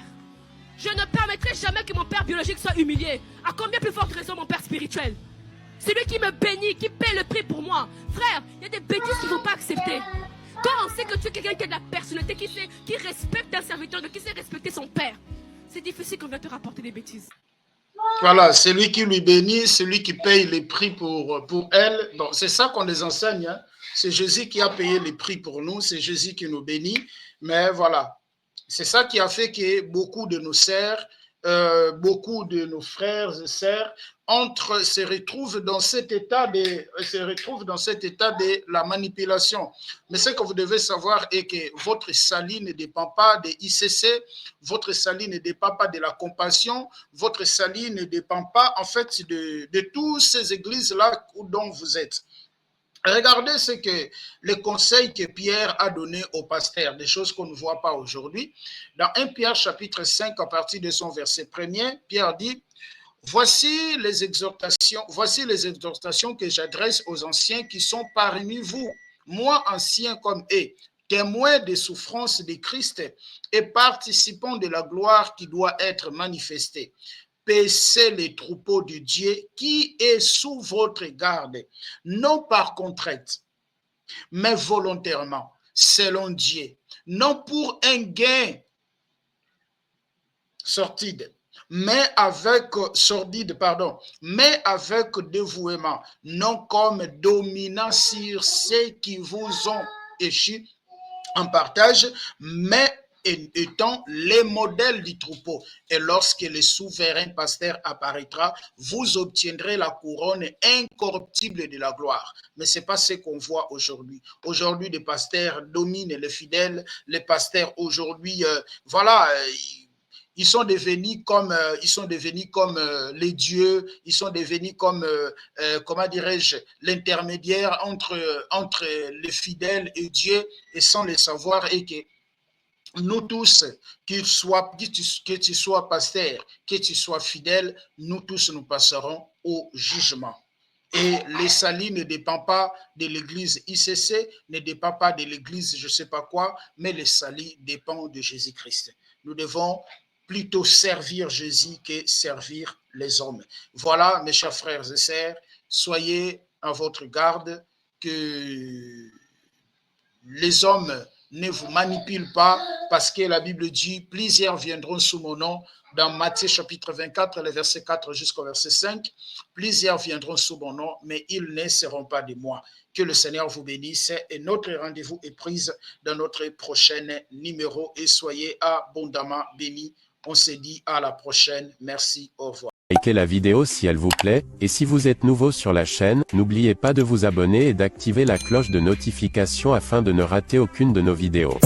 Je ne permettrai jamais que mon père biologique soit humilié. À combien plus forte raison mon père spirituel? C'est lui qui me bénit, qui paie le prix pour moi. Frère, il y a des bêtises qu'il ne faut pas accepter. Quand on sait que tu es quelqu'un qui a de la personnalité, qui respecte un serviteur, qui sait respecter son père, c'est difficile qu'on vienne te rapporter des bêtises. Voilà, c'est lui qui lui bénit, c'est lui qui paye les prix pour elle. Donc, c'est ça qu'on les enseigne. Hein. C'est Jésus qui a payé les prix pour nous, c'est Jésus qui nous bénit. Mais voilà, c'est ça qui a fait que beaucoup de nos sœurs, beaucoup de nos frères et sœurs se retrouve dans cet état de la manipulation. Mais ce que vous devez savoir est que votre salut ne dépend pas des ICC, votre salut ne dépend pas de la compassion, votre salut ne dépend pas en fait de toutes ces églises-là dont vous êtes. Regardez ce que le conseil que Pierre a donné au pasteur, des choses qu'on ne voit pas aujourd'hui. Dans 1 Pierre chapitre 5, à partir de son verset 1er, Pierre dit: voici les exhortations que j'adresse aux anciens qui sont parmi vous, moi ancien comme eux, témoins des souffrances de Christ et participants de la gloire qui doit être manifestée. Paissez les troupeaux de Dieu qui est sous votre garde, non par contrainte, mais volontairement, selon Dieu, non pour un gain sordide, mais avec dévouement, non comme dominant sur ceux qui vous ont échu en partage, mais étant les modèles du troupeau. Et lorsque le souverain pasteur apparaîtra, vous obtiendrez la couronne incorruptible de la gloire. Mais ce n'est pas ce qu'on voit aujourd'hui. Aujourd'hui, les pasteurs dominent les fidèles. Les pasteurs aujourd'hui, ils sont devenus comme les dieux, ils sont devenus comme, comment dirais-je, l'intermédiaire entre les fidèles et Dieu, et sans le savoir, et que nous tous, que tu sois pasteur, que tu sois fidèle, nous tous nous passerons au jugement. Et le salut ne dépend pas de l'église ICC, ne dépend pas de l'église je ne sais pas quoi, mais le salut dépend de Jésus-Christ. Nous devons plutôt servir Jésus que servir les hommes. Voilà, mes chers frères et sœurs, soyez à votre garde, que les hommes ne vous manipulent pas, parce que la Bible dit, plusieurs viendront sous mon nom, dans Matthieu chapitre 24, le verset 4 jusqu'au verset 5, plusieurs viendront sous mon nom, mais ils ne seront pas de moi. Que le Seigneur vous bénisse, et notre rendez-vous est pris dans notre prochain numéro, et soyez abondamment bénis. On se dit à la prochaine. Merci, au revoir. Likez la vidéo si elle vous plaît, et si vous êtes nouveau sur la chaîne, n'oubliez pas de vous abonner et d'activer la cloche de notification afin de ne rater aucune de nos vidéos.